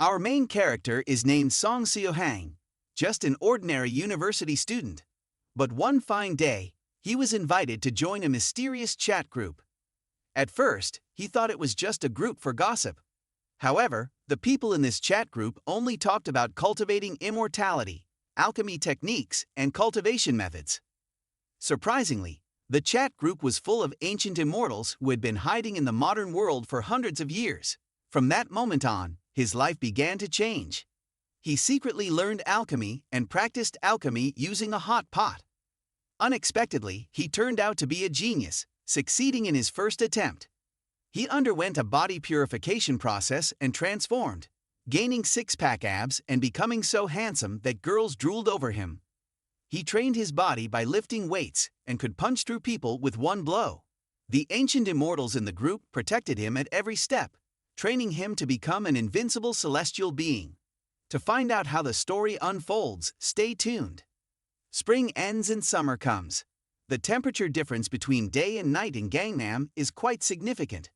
Our main character is named SongSeoHaeng, just an ordinary university student. But one fine day, he was invited to join a mysterious chat group. At first, he thought it was just a group for gossip. However, the people in this chat group only talked about cultivating immortality, alchemy techniques, and cultivation methods. Surprisingly, the chat group was full of ancient immortals who had been hiding in the modern world for hundreds of years. From that moment on, his life began to change. He secretly learned alchemy and practiced alchemy using a hot pot. Unexpectedly, he turned out to be a genius, succeeding in his first attempt. He underwent a body purification process and transformed, gaining six-pack abs and becoming so handsome that girls drooled over him. He trained his body by lifting weights and could punch through people with one blow. The ancient immortals in the group protected him at every step, training him to become an invincible celestial being. To find out how the story unfolds, stay tuned. Spring ends and summer comes. The temperature difference between day and night in Gangnam is quite significant.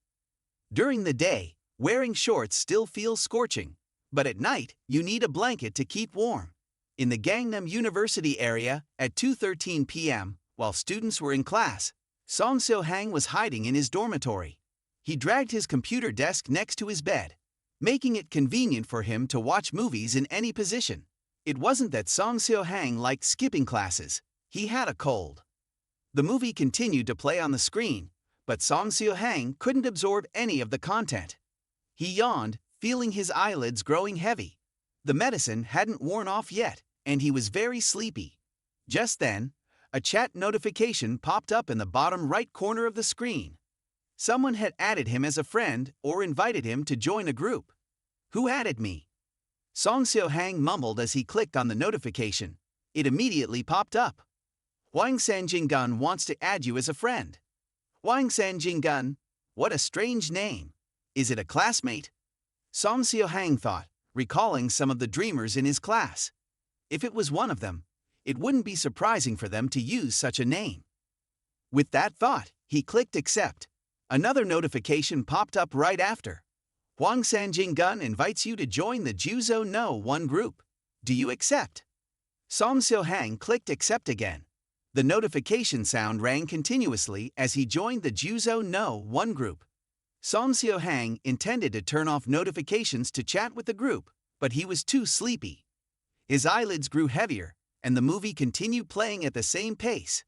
During the day, wearing shorts still feels scorching, but at night, you need a blanket to keep warm. In the Gangnam University area, at 2:13 p.m., while students were in class, SongSeoHaeng was hiding in his dormitory. He dragged his computer desk next to his bed, making it convenient for him to watch movies in any position. It wasn't that SongSeoHaeng liked skipping classes. He had a cold. The movie continued to play on the screen, but SongSeoHaeng couldn't absorb any of the content. He yawned, feeling his eyelids growing heavy. The medicine hadn't worn off yet, and he was very sleepy. Just then, a chat notification popped up in the bottom right corner of the screen. Someone had added him as a friend or invited him to join a group. "Who added me?" SongSeoHaeng mumbled as he clicked on the notification. It immediately popped up. "Hwang Sanjingun wants to add you as a friend." Hwang Sanjingun? What a strange name. Is it a classmate? SongSeoHaeng thought, recalling some of the dreamers in his class. If it was one of them, it wouldn't be surprising for them to use such a name. With that thought, he clicked accept. Another notification popped up right after. "Hwang Sanjingun invites you to join the Juzo No 1 group. Do you accept?" SongSeoHaeng clicked accept again. The notification sound rang continuously as he joined the Juzo No 1 group. SongSeoHaeng intended to turn off notifications to chat with the group, but he was too sleepy. His eyelids grew heavier, and the movie continued playing at the same pace.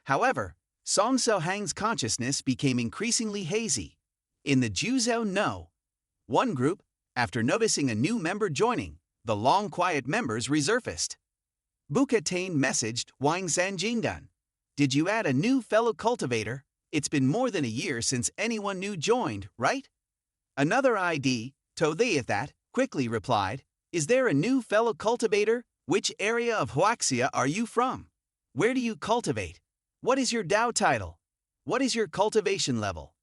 However, SongSeoHaeng's consciousness became increasingly hazy. In the Juzo No 1 group, after noticing a new member joining, the long quiet members resurfaced. Bukatane messaged Hwang Sanjingun. "Did you add a new fellow cultivator? It's been more than a year since anyone new joined, right?" Another ID, Tothayathat, quickly replied, "Is there a new fellow cultivator? Which area of Huaxia are you from? Where do you cultivate? What is your Dao title? What is your cultivation level?"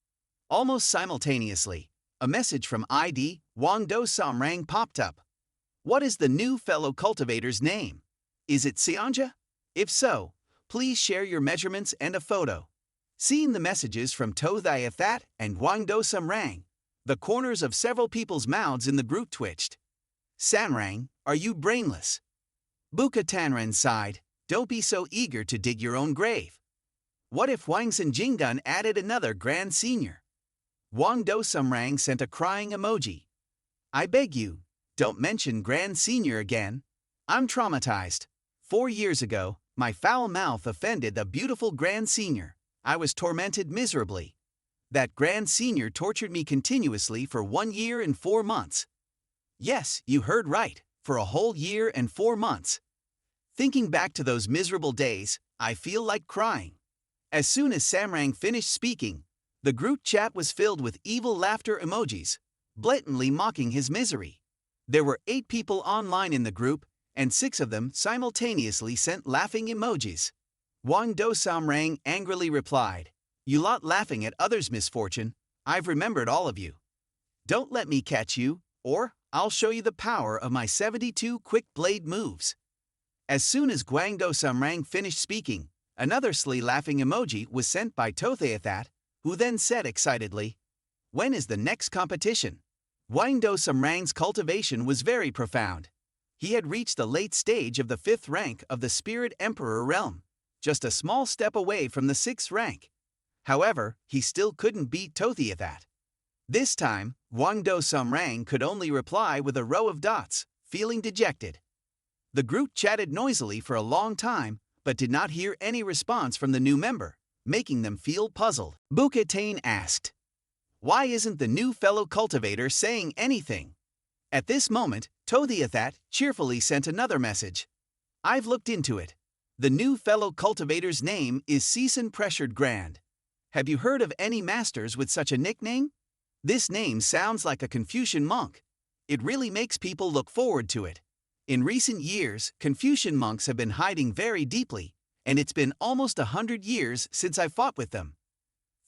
Almost simultaneously, a message from ID Wang Do Samrang popped up. "What is the new fellow cultivator's name? Is it Seonja? If so, please share your measurements and a photo." Seeing the messages from Tothayathat and Wang Do Samrang, the corners of several people's mouths in the group twitched. "Samrang, are you brainless?" Bukatanran sighed, "Don't be so eager to dig your own grave. What if Hwang Sanjingun added another Grand Senior?" Wang Do Samrang sent a crying emoji. "I beg you, don't mention Grand Senior again. I'm traumatized. 4 years ago, my foul mouth offended the beautiful Grand Senior. I was tormented miserably. That Grand Senior tortured me continuously for 1 year and 4 months. Yes, you heard right, for a whole year and 4 months. Thinking back to those miserable days, I feel like crying." As soon as Samrang finished speaking, the group chat was filled with evil laughter emojis, blatantly mocking his misery. There were 8 people online in the group, and 6 of them simultaneously sent laughing emojis. Wang Do Samrang angrily replied, "You lot laughing at others' misfortune, I've remembered all of you. Don't let me catch you, or I'll show you the power of my 72 quick blade moves." As soon as Gwang Do Samrang finished speaking, another sly laughing emoji was sent by Tothayathat, who then said excitedly, "When is the next competition? Wang Samrang's cultivation was very profound. He had reached the late stage of the 5th rank of the Spirit Emperor realm, just a small step away from the 6th rank. However, he still couldn't beat Tothiathat. This time, Wang Samrang could only reply with a row of dots, feeling dejected. The group chatted noisily for a long time, but did not hear any response from the new member, making them feel puzzled. Bukatane asked, "Why isn't the new fellow cultivator saying anything?" At this moment, Tothiathat cheerfully sent another message. "I've looked into it. The new fellow cultivator's name is Season Pressured Grand. Have you heard of any masters with such a nickname? This name sounds like a Confucian monk. It really makes people look forward to it. In recent years, Confucian monks have been hiding very deeply, and it's been almost 100 years since I fought with them.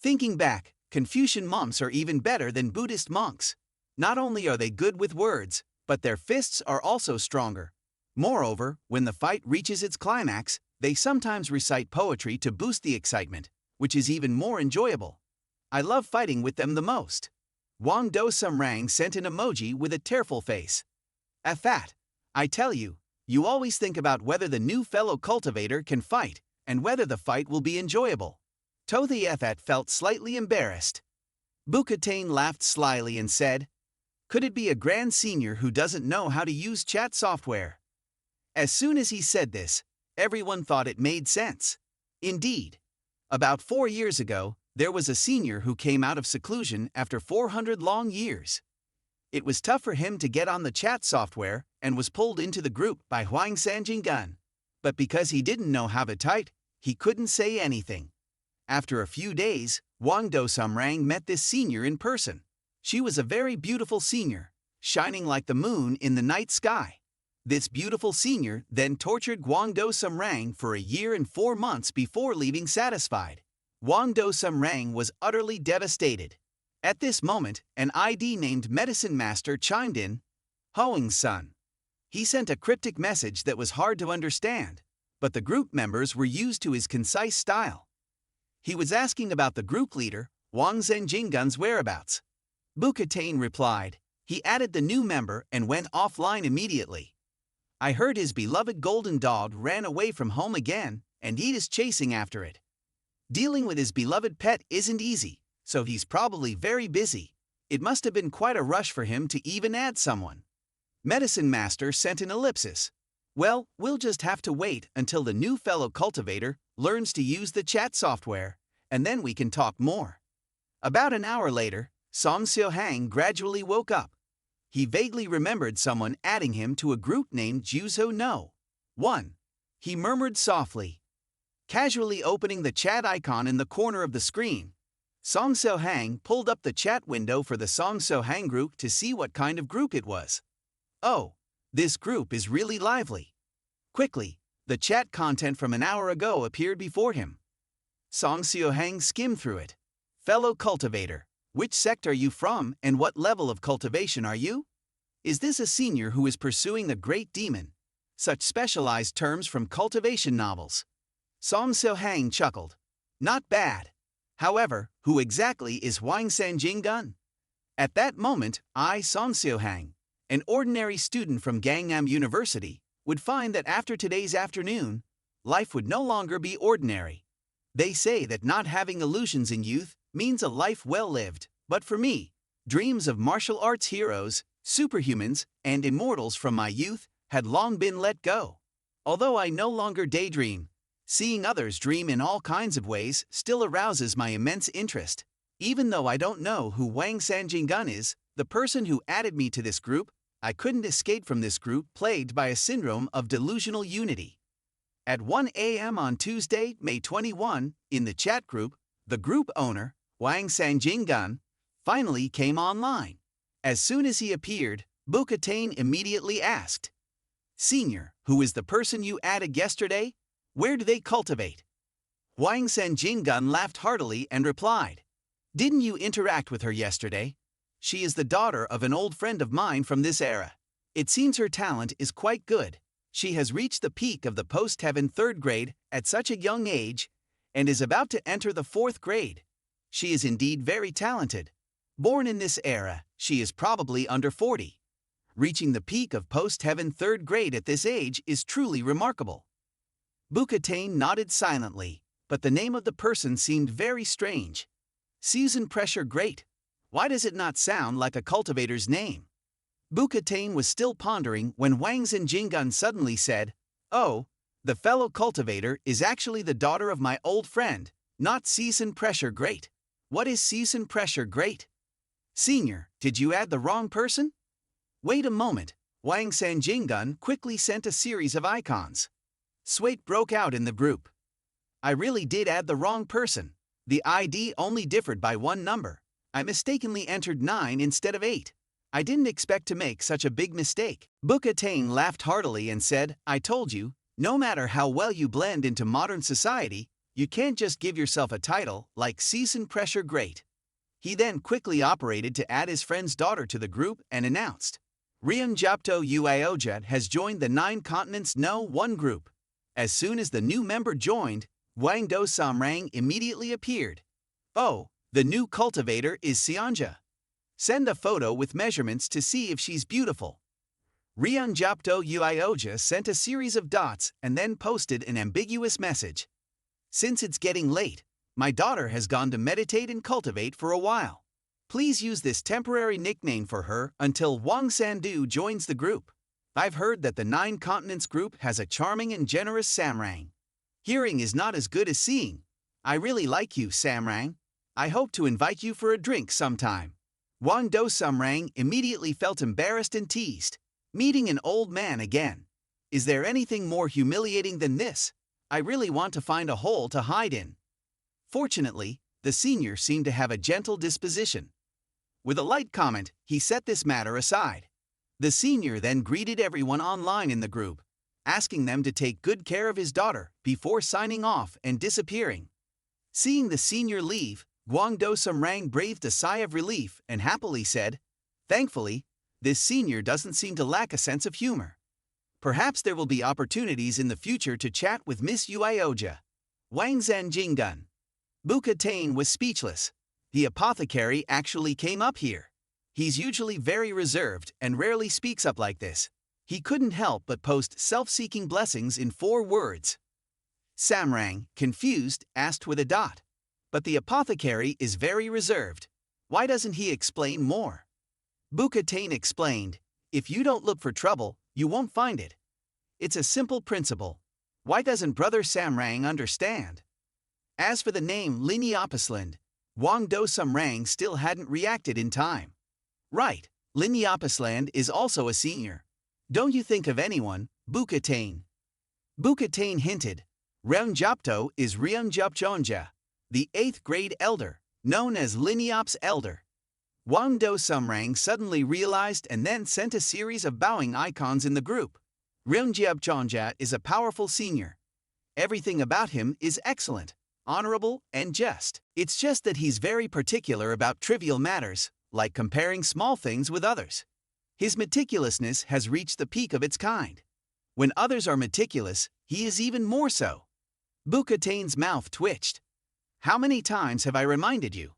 Thinking back, Confucian monks are even better than Buddhist monks. Not only are they good with words, but their fists are also stronger. Moreover, when the fight reaches its climax, they sometimes recite poetry to boost the excitement, which is even more enjoyable. I love fighting with them the most." Wang Samrang sent an emoji with a tearful face. "Athat, I tell you, you always think about whether the new fellow cultivator can fight, and whether the fight will be enjoyable." Tothiathat felt slightly embarrassed. Bukatane laughed slyly and said, "Could it be a grand senior who doesn't know how to use chat software?" As soon as he said this, everyone thought it made sense. Indeed, about 4 years ago, there was a senior who came out of seclusion after 400 long years. It was tough for him to get on the chat software and was pulled into the group by Huang Sanjingun. But because he didn't know how to type, he couldn't say anything. After a few days, Wang Samrang met this senior in person. She was a very beautiful senior, shining like the moon in the night sky. This beautiful senior then tortured Wang Samrang for a year and 4 months before leaving satisfied. Wang Samrang was utterly devastated. At this moment, an ID named Medicine Master chimed in, "Hoeng's son." He sent a cryptic message that was hard to understand, but the group members were used to his concise style. He was asking about the group leader, Wang Zhenjingun's whereabouts. Bukatane replied, "He added the new member and went offline immediately. I heard his beloved golden dog ran away from home again, and he is chasing after it. Dealing with his beloved pet isn't easy, so he's probably very busy. It must have been quite a rush for him to even add someone." Medicine Master sent an ellipsis. "Well, we'll just have to wait until the new fellow cultivator learns to use the chat software, and then we can talk more." About an hour later, SongSeoHaeng gradually woke up. He vaguely remembered someone adding him to a group named Juzo No. 1. He murmured softly. Casually opening the chat icon in the corner of the screen, SongSeoHaeng pulled up the chat window for the SongSeoHaeng group to see what kind of group it was. Oh, this group is really lively. Quickly, the chat content from an hour ago appeared before him. SongSeoHaeng skimmed through it. "Fellow cultivator, which sect are you from and what level of cultivation are you? Is this a senior who is pursuing the great demon?" Such specialized terms from cultivation novels. SongSeoHaeng chuckled. "Not bad. However, who exactly is Huang Sanjingun?" At that moment, SongSeoHaeng, an ordinary student from Gangnam University, would find that after today's afternoon, life would no longer be ordinary. They say that not having illusions in youth means a life well lived, but for me, dreams of martial arts heroes, superhumans, and immortals from my youth had long been let go. Although I no longer daydream, seeing others dream in all kinds of ways still arouses my immense interest. Even though I don't know who Wang Sanjingun is, the person who added me to this group, I couldn't escape from this group plagued by a syndrome of delusional unity. At 1 a.m. on Tuesday, May 21, in the chat group, the group owner, Wang Sanjingun, finally came online. As soon as he appeared, Bukatane immediately asked, "Senior, who is the person you added yesterday? Where do they cultivate?" Huang Sanjingun laughed heartily and replied, "Didn't you interact with her yesterday? She is the daughter of an old friend of mine from this era. It seems her talent is quite good. She has reached the peak of the post-heaven 3rd grade at such a young age and is about to enter the 4th grade. She is indeed very talented. Born in this era, she is probably under 40. Reaching the peak of post-heaven 3rd grade at this age is truly remarkable. Bukatane nodded silently, but the name of the person seemed very strange. Season pressure great. Why does it not sound like a cultivator's name? Bukatane was still pondering when Wang Zhenjingun suddenly said, "Oh, the fellow cultivator is actually the daughter of my old friend, not season pressure great." What is season pressure great? Senior, did you add the wrong person? Wait a moment. Wang Zhenjingun quickly sent a series of icons. Swait broke out in the group. I really did add the wrong person. The ID only differed by one number. I mistakenly entered 9 instead of 8. I didn't expect to make such a big mistake. Bukatane laughed heartily and said, "I told you, no matter how well you blend into modern society, you can't just give yourself a title like season pressure great." He then quickly operated to add his friend's daughter to the group and announced, "Ryungjapto Uiojut has joined the 9 Continents No 1 group." As soon as the new member joined, Wang Do Samrang immediately appeared. "Oh, the new cultivator is Seonja. Send a photo with measurements to see if she's beautiful." Ryungjapto Uioja sent a series of dots and then posted an ambiguous message. "Since it's getting late, my daughter has gone to meditate and cultivate for a while. Please use this temporary nickname for her until Wang Sandu joins the group. I've heard that the 9 Continents group has a charming and generous Samrang. Hearing is not as good as seeing. I really like you, Samrang. I hope to invite you for a drink sometime." Wang Do Samrang immediately felt embarrassed and teased. Meeting an old man again. Is there anything more humiliating than this? I really want to find a hole to hide in. Fortunately, the senior seemed to have a gentle disposition. With a light comment, he set this matter aside. The senior then greeted everyone online in the group, asking them to take good care of his daughter before signing off and disappearing. Seeing the senior leave, Guangdo Samrang breathed a sigh of relief and happily said, "Thankfully, this senior doesn't seem to lack a sense of humor. Perhaps there will be opportunities in the future to chat with Miss Uioja." Wang Zhenjingun. Bukatane was speechless. The apothecary actually came up here. He's usually very reserved and rarely speaks up like this. He couldn't help but post self-seeking blessings in 4 words. Samrang, confused, asked with a dot. But the apothecary is very reserved. Why doesn't he explain more? Bukatane explained, "If you don't look for trouble, you won't find it. It's a simple principle. Why doesn't Brother Samrang understand?" As for the name Linneopusland, Wang Do Samrang still hadn't reacted in time. "Right, Linneopusland is also a senior. Don't you think of anyone, Bukatane?" Bukatane hinted, "Ryungjapto is Ryungjapchonja, the 8th grade elder, known as Linneop's elder." Wang Do Samrang suddenly realized and then sent a series of bowing icons in the group. Ryungjapchonja is a powerful senior. Everything about him is excellent, honorable, and just. It's just that he's very particular about trivial matters, like comparing small things with others. His meticulousness has reached the peak of its kind. When others are meticulous, he is even more so. Bukatane's mouth twitched. "How many times have I reminded you?"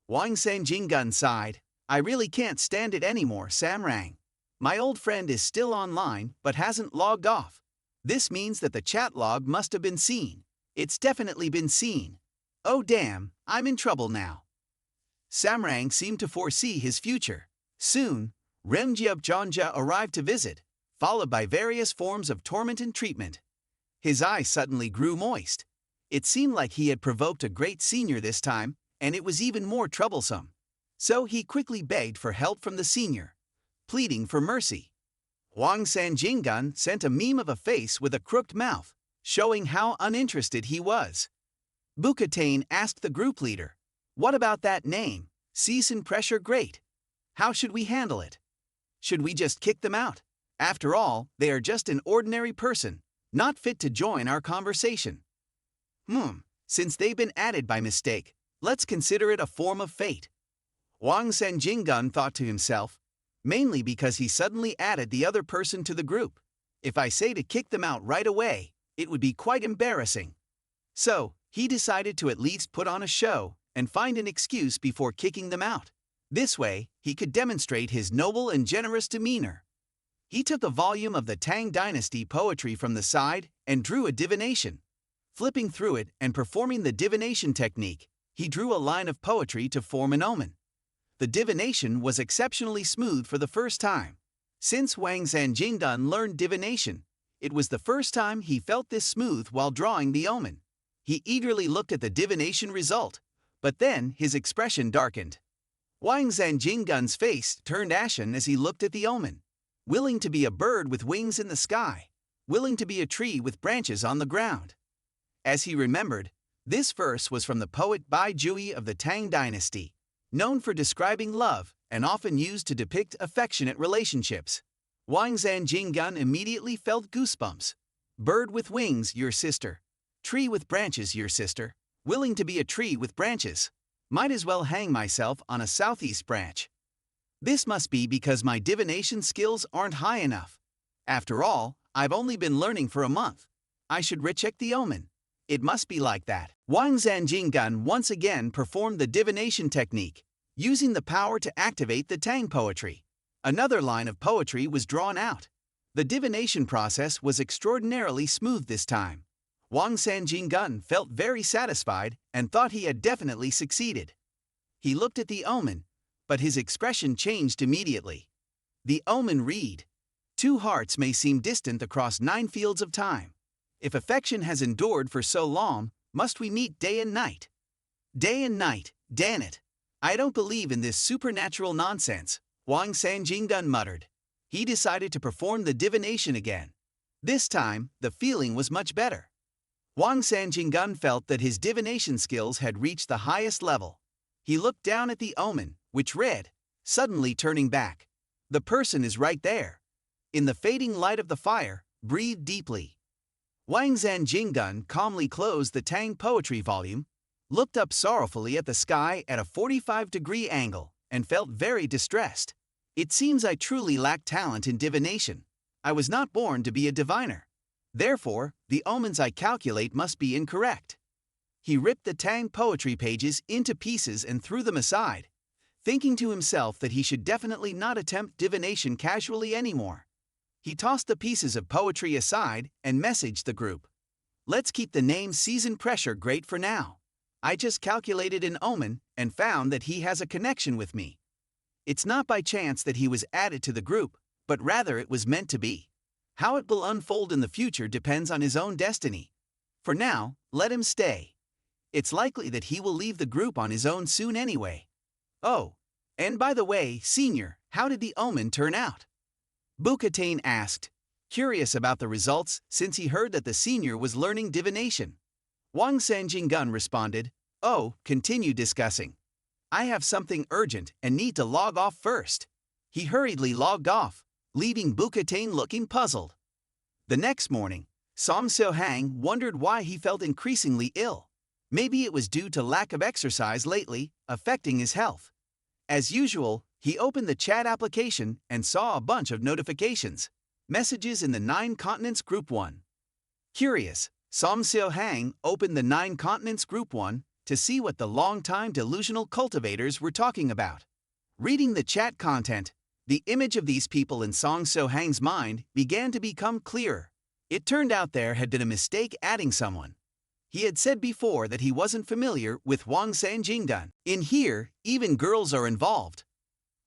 Wang Zhenjingun sighed. "I really can't stand it anymore, Samrang. My old friend is still online but hasn't logged off. This means that the chat log must have been seen. It's definitely been seen. Oh damn, I'm in trouble now." Samrang seemed to foresee his future. Soon, Ryungjapchonja arrived to visit, followed by various forms of torment and treatment. His eyes suddenly grew moist. It seemed like he had provoked a great senior this time, and it was even more troublesome. So he quickly begged for help from the senior, pleading for mercy. Wang Zhenjingun sent a meme of a face with a crooked mouth, showing how uninterested he was. Bukatane asked the group leader, "What about that name, Season Pressure Great? How should we handle it? Should we just kick them out? After all, they are just an ordinary person, not fit to join our conversation. Since they've been added by mistake, let's consider it a form of fate." Wang Zhenjingun thought to himself, mainly because he suddenly added the other person to the group. If I say to kick them out right away, it would be quite embarrassing. So, he decided to at least put on a show and find an excuse before kicking them out. This way, he could demonstrate his noble and generous demeanor. He took a volume of the Tang Dynasty poetry from the side and drew a divination. Flipping through it and performing the divination technique, he drew a line of poetry to form an omen. The divination was exceptionally smooth for the first time. Since Wang Zanjingdan learned divination, it was the first time he felt this smooth while drawing the omen. He eagerly looked at the divination result, but then his expression darkened. Wang Zanjingdan's face turned ashen as he looked at the omen. Willing to be a bird with wings in the sky, willing to be a tree with branches on the ground. As he remembered, this verse was from the poet Bai Jui of the Tang Dynasty, known for describing love and often used to depict affectionate relationships. Wang Zanjingdan immediately felt goosebumps. Bird with wings, your sister. Tree with branches, your sister. Willing to be a tree with branches. Might as well hang myself on a southeast branch. This must be because my divination skills aren't high enough. After all, I've only been learning for a month. I should recheck the omen. It must be like that. Wang Zanjingdan once again performed the divination technique, using the power to activate the Tang poetry. Another line of poetry was drawn out. The divination process was extraordinarily smooth this time. Wang Zanjingdan felt very satisfied and thought he had definitely succeeded. He looked at the omen, but his expression changed immediately. The omen read, "Two hearts may seem distant across 9 fields of time. If affection has endured for so long, must we meet day and night? Day and night, damn it. I don't believe in this supernatural nonsense," Wang Zanjingdan muttered. He decided to perform the divination again. This time, the feeling was much better. Wang Zanjingdan felt that his divination skills had reached the highest level. He looked down at the omen, which read, suddenly turning back. "The person is right there. In the fading light of the fire, breathe deeply." Wang Zanjingdan calmly closed the Tang poetry volume, looked up sorrowfully at the sky at a 45-degree angle, and felt very distressed. "It seems I truly lack talent in divination. I was not born to be a diviner. Therefore, the omens I calculate must be incorrect." He ripped the Tang poetry pages into pieces and threw them aside, thinking to himself that he should definitely not attempt divination casually anymore. He tossed the pieces of poetry aside and messaged the group. "Let's keep the name Season Pressure great for now. I just calculated an omen and found that he has a connection with me. It's not by chance that he was added to the group, but rather it was meant to be. How it will unfold in the future depends on his own destiny. For now, let him stay. It's likely that he will leave the group on his own soon anyway. Oh, and by the way, Senior, how did the omen turn out?" Bukatane asked, curious about the results since he heard that the senior was learning divination. Wang Zanjingdan responded, "Oh, continue discussing. I have something urgent and need to log off first." He hurriedly logged off, leaving Bukatane looking puzzled. The next morning, SongSeoHaeng wondered why he felt increasingly ill. Maybe it was due to lack of exercise lately, affecting his health. As usual, he opened the chat application and saw a bunch of notifications. Messages in the 9 Continents Group 1. Curious, SongSeoHaeng opened the 9 Continents Group 1 to see what the long-time delusional cultivators were talking about. Reading the chat content, the image of these people in SongSeoHaeng's mind began to become clearer. It turned out there had been a mistake adding someone. He had said before that he wasn't familiar with Wang Zanjingdan. In here, even girls are involved.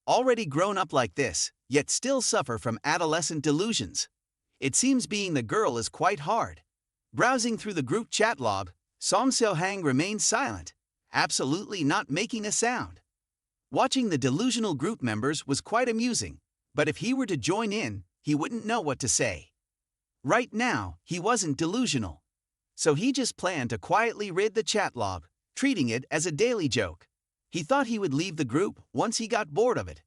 Already grown up like this, yet still suffer from adolescent delusions. It seems being the girl is quite hard. Browsing through the group chat log, SongSeoHaeng remained silent, absolutely not making a sound. Watching the delusional group members was quite amusing, but if he were to join in, he wouldn't know what to say. Right now, he wasn't delusional. So he just planned to quietly read the chat log, treating it as a daily joke. He thought he would leave the group once he got bored of it.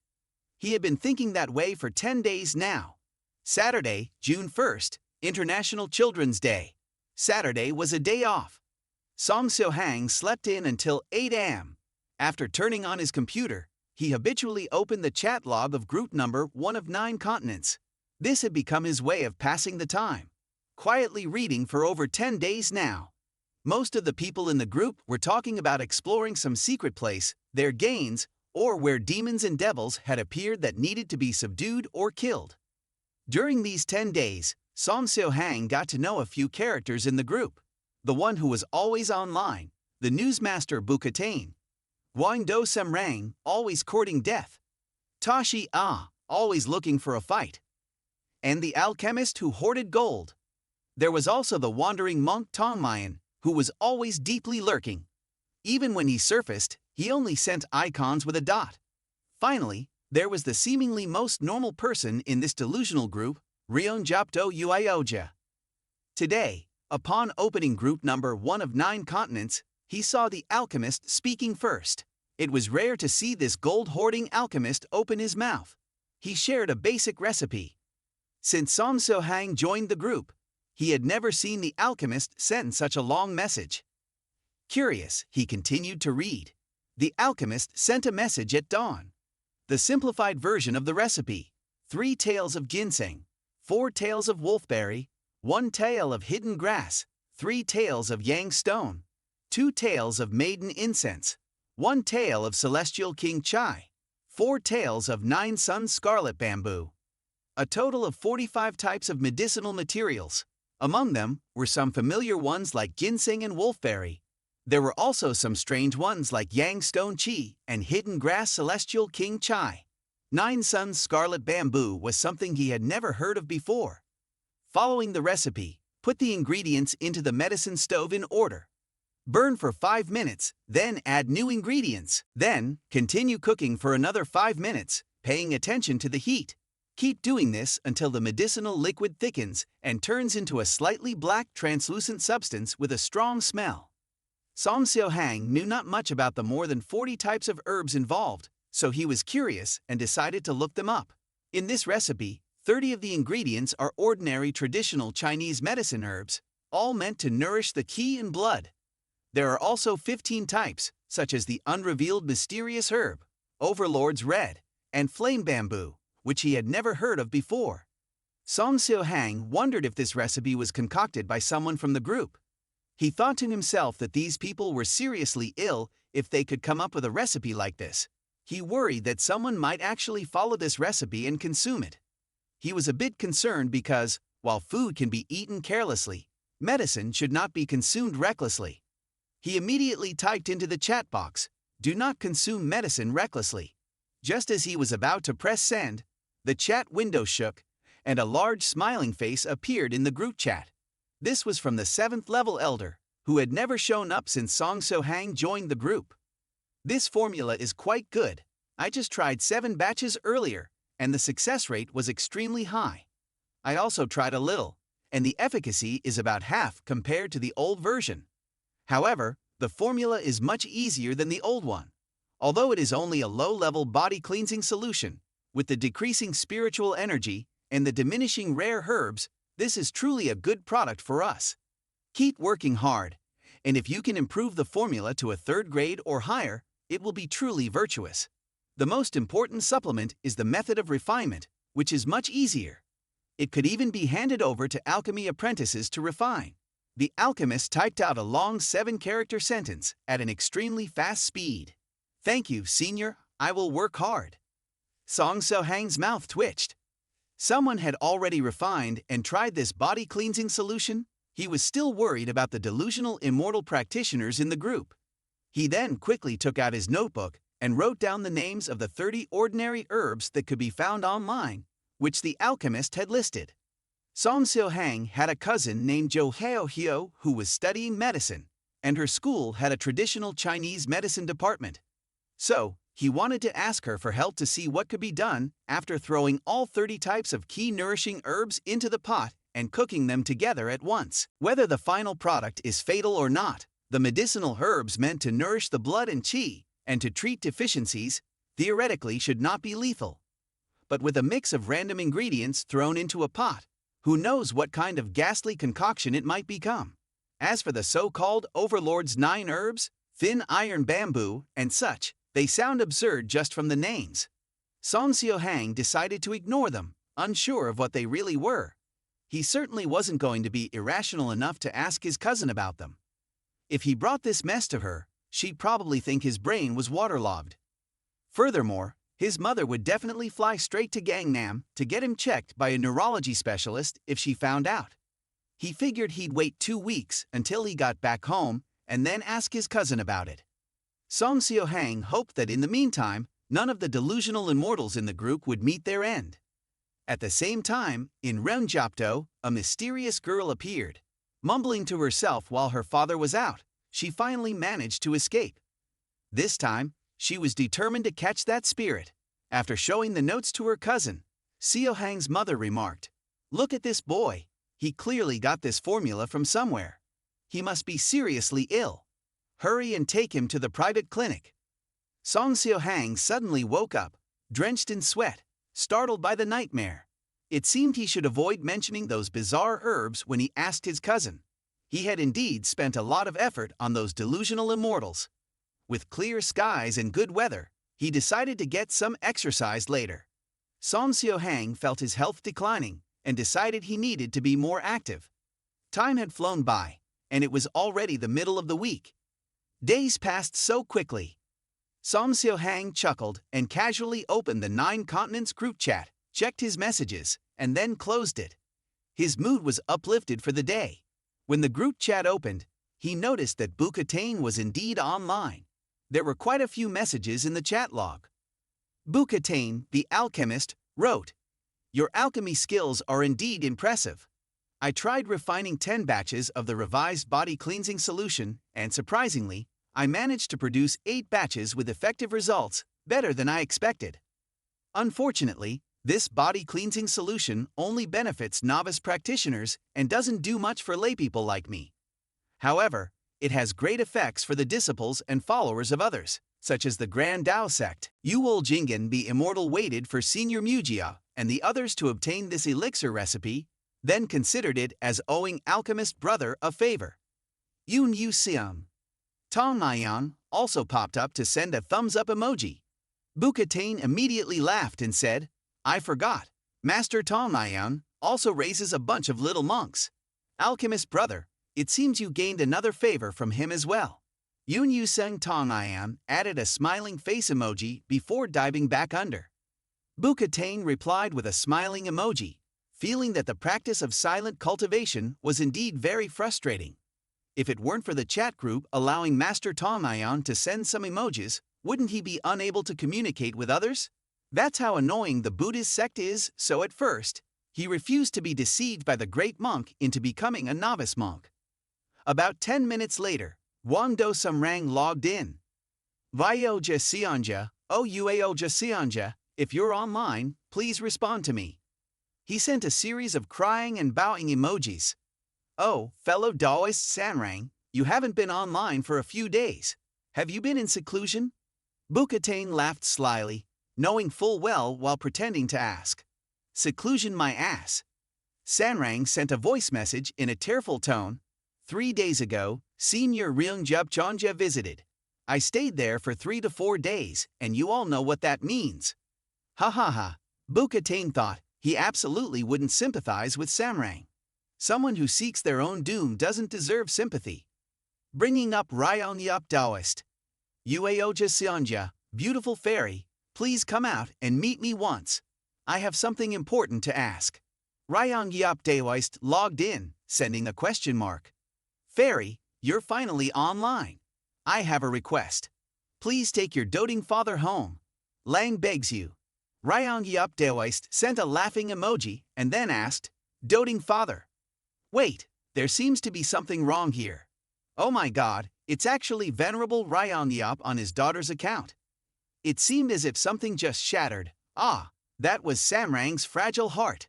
He had been thinking that way for 10 days now. Saturday, June 1st, International Children's Day. Saturday was a day off. SongSeoHaeng slept in until 8 a.m. After turning on his computer, he habitually opened the chat log of group number 1 of 9 continents. This had become his way of passing the time. Quietly reading for over 10 days now. Most of the people in the group were talking about exploring some secret place, their gains, or where demons and devils had appeared that needed to be subdued or killed. During these 10 days, SongSeoHaeng got to know a few characters in the group. The one who was always online, the newsmaster Bukatane, Wang Do Semrang, always courting death, Tashi always looking for a fight, and the alchemist who hoarded gold. There was also the wandering monk Tongmayan, who was always deeply lurking. Even when he surfaced, he only sent icons with a dot. Finally, there was the seemingly most normal person in this delusional group, Ryeon Japdo Uioja. Today, upon opening group number 1 of 9 continents, he saw the alchemist speaking first. It was rare to see this gold-hoarding alchemist open his mouth. He shared a basic recipe. Since SongSeoHaeng joined the group, he had never seen the alchemist send such a long message. Curious, he continued to read. The alchemist sent a message at dawn. The simplified version of the recipe: 3 tails of ginseng, 4 tails of wolfberry, 1 tail of hidden grass, 3 tails of yang stone, 2 tails of maiden incense, 1 tail of celestial king chai, 4 tails of 9 sun scarlet bamboo. A total of 45 types of medicinal materials. Among them were some familiar ones like ginseng and wolfberry. There were also some strange ones like yang stone chi and hidden grass celestial king chai. 9 sun scarlet bamboo was something he had never heard of before. Following the recipe, put the ingredients into the medicine stove in order. Burn for 5 minutes, then add new ingredients. Then, continue cooking for another 5 minutes, paying attention to the heat. Keep doing this until the medicinal liquid thickens and turns into a slightly black translucent substance with a strong smell. SongSeoHaeng knew not much about the more than 40 types of herbs involved, so he was curious and decided to look them up. In this recipe, 30 of the ingredients are ordinary traditional Chinese medicine herbs, all meant to nourish the qi and blood. There are also 15 types, such as the unrevealed mysterious herb, Overlord's Red, and flame bamboo, which he had never heard of before. SongSeoHaeng wondered if this recipe was concocted by someone from the group. He thought to himself that these people were seriously ill if they could come up with a recipe like this. He worried that someone might actually follow this recipe and consume it. He was a bit concerned because, while food can be eaten carelessly, medicine should not be consumed recklessly. He immediately typed into the chat box, "Do not consume medicine recklessly." Just as he was about to press send, the chat window shook, and a large smiling face appeared in the group chat. This was from the 7th level elder, who had never shown up since SongSeoHaeng joined the group. "This formula is quite good. I just tried 7 batches earlier, and the success rate was extremely high. I also tried a little, and the efficacy is about half compared to the old version. However, the formula is much easier than the old one. Although it is only a low-level body-cleansing solution, with the decreasing spiritual energy and the diminishing rare herbs, this is truly a good product for us. Keep working hard, and if you can improve the formula to a 3rd grade or higher, it will be truly virtuous. The most important supplement is the method of refinement, which is much easier. It could even be handed over to alchemy apprentices to refine." The alchemist typed out a long 7-character sentence at an extremely fast speed. "Thank you, senior, I will work hard." SongSeoHaeng's mouth twitched. Someone had already refined and tried this body-cleansing solution. He was still worried about the delusional immortal practitioners in the group. He then quickly took out his notebook and wrote down the names of the 30 ordinary herbs that could be found online, which the alchemist had listed. SongSeoHaeng had a cousin named Jo Hyo who was studying medicine, and her school had a traditional Chinese medicine department. So, he wanted to ask her for help to see what could be done after throwing all 30 types of qi-nourishing herbs into the pot and cooking them together at once. Whether the final product is fatal or not, the medicinal herbs meant to nourish the blood and qi and to treat deficiencies theoretically should not be lethal. But with a mix of random ingredients thrown into a pot, who knows what kind of ghastly concoction it might become. As for the so-called Overlord's 9 herbs, thin iron bamboo, and such, they sound absurd just from the names. SongSeoHaeng decided to ignore them, unsure of what they really were. He certainly wasn't going to be irrational enough to ask his cousin about them. If he brought this mess to her, she'd probably think his brain was waterlogged. Furthermore, his mother would definitely fly straight to Gangnam to get him checked by a neurology specialist if she found out. He figured he'd wait 2 weeks until he got back home and then ask his cousin about it. SongSeoHaeng hoped that in the meantime, none of the delusional immortals in the group would meet their end. At the same time, in Renjapdo, a mysterious girl appeared. Mumbling to herself while her father was out, she finally managed to escape. This time, she was determined to catch that spirit. After showing the notes to her cousin, SeoHaeng's mother remarked, "Look at this boy. He clearly got this formula from somewhere. He must be seriously ill. Hurry and take him to the private clinic." SongSeoHaeng suddenly woke up, drenched in sweat, startled by the nightmare. It seemed he should avoid mentioning those bizarre herbs when he asked his cousin. He had indeed spent a lot of effort on those delusional immortals. With clear skies and good weather, he decided to get some exercise later. SongSeoHaeng felt his health declining and decided he needed to be more active. Time had flown by, and it was already the middle of the week. Days passed so quickly. SongSeoHaeng chuckled and casually opened the 9 Continents group chat, checked his messages, and then closed it. His mood was uplifted for the day. When the group chat opened, he noticed that Bukatain was indeed online. There were quite a few messages in the chat log. Bukatain, the alchemist, wrote, "Your alchemy skills are indeed impressive. I tried refining 10 batches of the revised body cleansing solution, and surprisingly, I managed to produce 8 batches with effective results, better than I expected. Unfortunately, this body cleansing solution only benefits novice practitioners and doesn't do much for laypeople like me. However, it has great effects for the disciples and followers of others, such as the Grand Dao sect. You will Jingen be immortal waited for Senior Mujia and the others to obtain this elixir recipe, then considered it as owing alchemist brother a favor. Yoon Yu Siam." Tong Mayan also popped up to send a thumbs-up emoji. Bukatain immediately laughed and said, "I forgot. Master Tong Mayan also raises a bunch of little monks. Alchemist brother, it seems you gained another favor from him as well." Yoon Yu Seng Tong Mayan added a smiling face emoji before diving back under. Bukatain replied with a smiling emoji, feeling that the practice of silent cultivation was indeed very frustrating. If it weren't for the chat group allowing Master Tongmayan to send some emojis, wouldn't he be unable to communicate with others? That's how annoying the Buddhist sect is, so at first, he refused to be deceived by the great monk into becoming a novice monk. About 10 minutes later, Wando Samrang logged in. "Vioja Sionja, oh Uaoja Sionja, if you're online, please respond to me." He sent a series of crying and bowing emojis. "Oh, fellow Daoist Sanrang, you haven't been online for a few days. Have you been in seclusion?" Bukatain laughed slyly, knowing full well while pretending to ask. "Seclusion my ass." Sanrang sent a voice message in a tearful tone. 3 days ago, Senior Ryung Jubchonja visited. I stayed there for 3 to 4 days, and you all know what that means." Ha ha ha. Bukatain thought he absolutely wouldn't sympathize with Samrang. Someone who seeks their own doom doesn't deserve sympathy. Bringing up Ryong Yup Daoist. "Uaoja Sionja, beautiful fairy, please come out and meet me once. I have something important to ask." Ryong Yup Daoist logged in, sending a question mark. "Fairy, you're finally online. I have a request. Please take your doting father home. Lang begs you." Ryong Yup Daoist sent a laughing emoji and then asked, "Doting father? Wait, there seems to be something wrong here. Oh my god, it's actually Venerable Ryong Yup on his daughter's account. It seemed as if something just shattered. Ah, that was Samrang's fragile heart.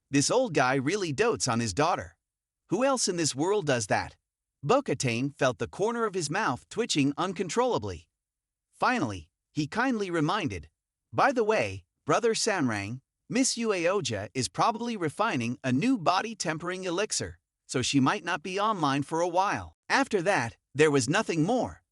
This old guy really dotes on his daughter. Who else in this world does that?" Bukatain felt the corner of his mouth twitching uncontrollably. Finally, he kindly reminded, "By the way, Brother Samrang, Miss Uaoja is probably refining a new body-tempering elixir, so she might not be online for a while." After that, there was nothing more.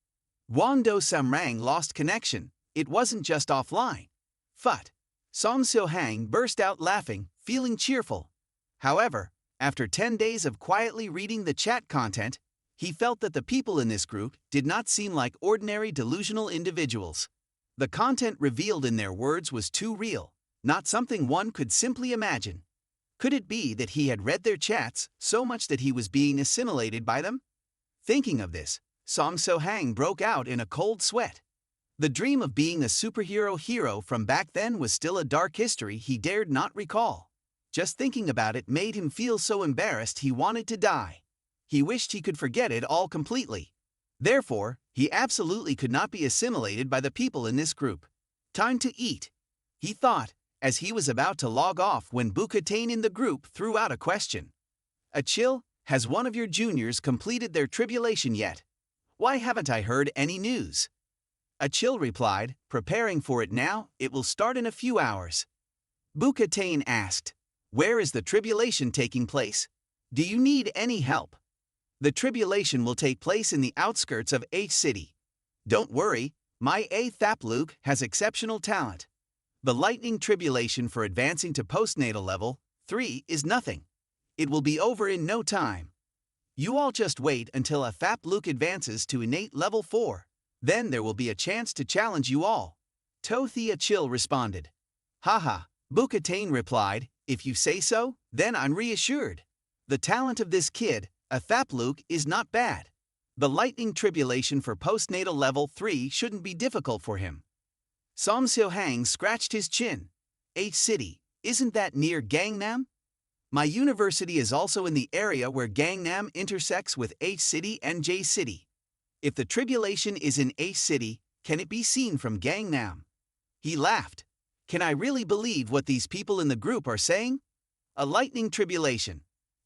Wando Samrang lost connection. It wasn't just offline. Phut. SongSeoHaeng burst out laughing, feeling cheerful. However, after 10 days of quietly reading the chat content, he felt that the people in this group did not seem like ordinary delusional individuals. The content revealed in their words was too real, not something one could simply imagine. Could it be that he had read their chats so much that he was being assimilated by them? Thinking of this, SongSeoHaeng broke out in a cold sweat. The dream of being a superhero hero from back then was still a dark history he dared not recall. Just thinking about it made him feel so embarrassed he wanted to die. He wished he could forget it all completely. Therefore, he absolutely could not be assimilated by the people in this group. Time to eat, he thought, as he was about to log off when Bukatain in the group threw out a question. Chill, has one of your juniors completed their tribulation yet? Why haven't I heard any news? Chill replied, preparing for it now, it will start in a few hours. Bukatain asked, where is the tribulation taking place? Do you need any help? The tribulation will take place in the outskirts of H City. Don't worry, my Thapluke has exceptional talent. The lightning tribulation for advancing to postnatal level 3 is nothing. It will be over in no time. You all just wait until a Thapluke advances to innate level 4. Then there will be a chance to challenge you all. Tothia Chill responded. Haha, Bukatain replied, if you say so, then I'm reassured. The talent of this kid, a Thapluke, is not bad. The lightning tribulation for postnatal level 3 shouldn't be difficult for him. SongSeoHaeng scratched his chin. H City, isn't that near Gangnam? My university is also in the area where Gangnam intersects with H City and J City. If the tribulation is in H City, can it be seen from Gangnam? He laughed. Can I really believe what these people in the group are saying? A lightning tribulation.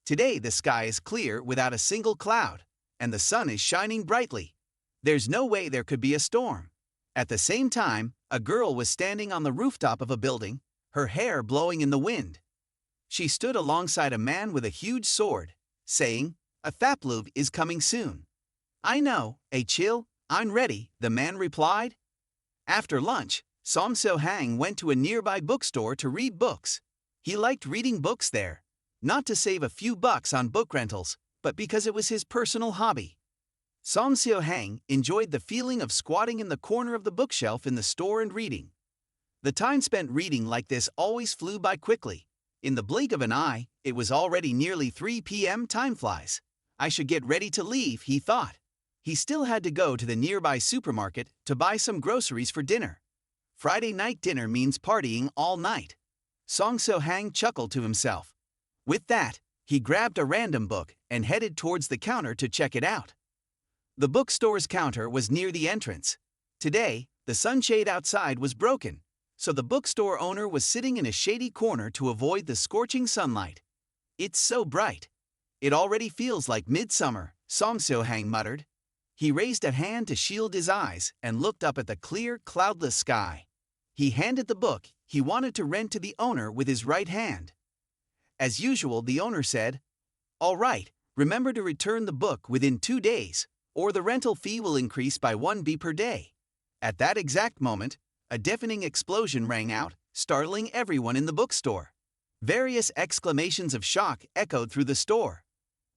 Today the sky is clear without a single cloud, and the sun is shining brightly. There's no way there could be a storm. At the same time, a girl was standing on the rooftop of a building, her hair blowing in the wind. She stood alongside a man with a huge sword, saying, a Thapluke is coming soon. I know, Chill, I'm ready, the man replied. After lunch, SongSeoHaeng went to a nearby bookstore to read books. He liked reading books there, not to save a few bucks on book rentals, but because it was his personal hobby. SongSeoHaeng enjoyed the feeling of squatting in the corner of the bookshelf in the store and reading. The time spent reading like this always flew by quickly. In the blink of an eye, it was already nearly 3 p.m. Time flies. I should get ready to leave, he thought. He still had to go to the nearby supermarket to buy some groceries for dinner. Friday night dinner means partying all night. SongSeoHaeng chuckled to himself. With that, he grabbed a random book and headed towards the counter to check it out. The bookstore's counter was near the entrance. Today, the sunshade outside was broken, so the bookstore owner was sitting in a shady corner to avoid the scorching sunlight. It's so bright. It already feels like midsummer, SongSeoHaeng muttered. He raised a hand to shield his eyes and looked up at the clear, cloudless sky. He handed the book he wanted to rent to the owner with his right hand. As usual, the owner said, all right, remember to return the book within 2 days, or the rental fee will increase by 1 B per day. At that exact moment, a deafening explosion rang out, startling everyone in the bookstore. Various exclamations of shock echoed through the store.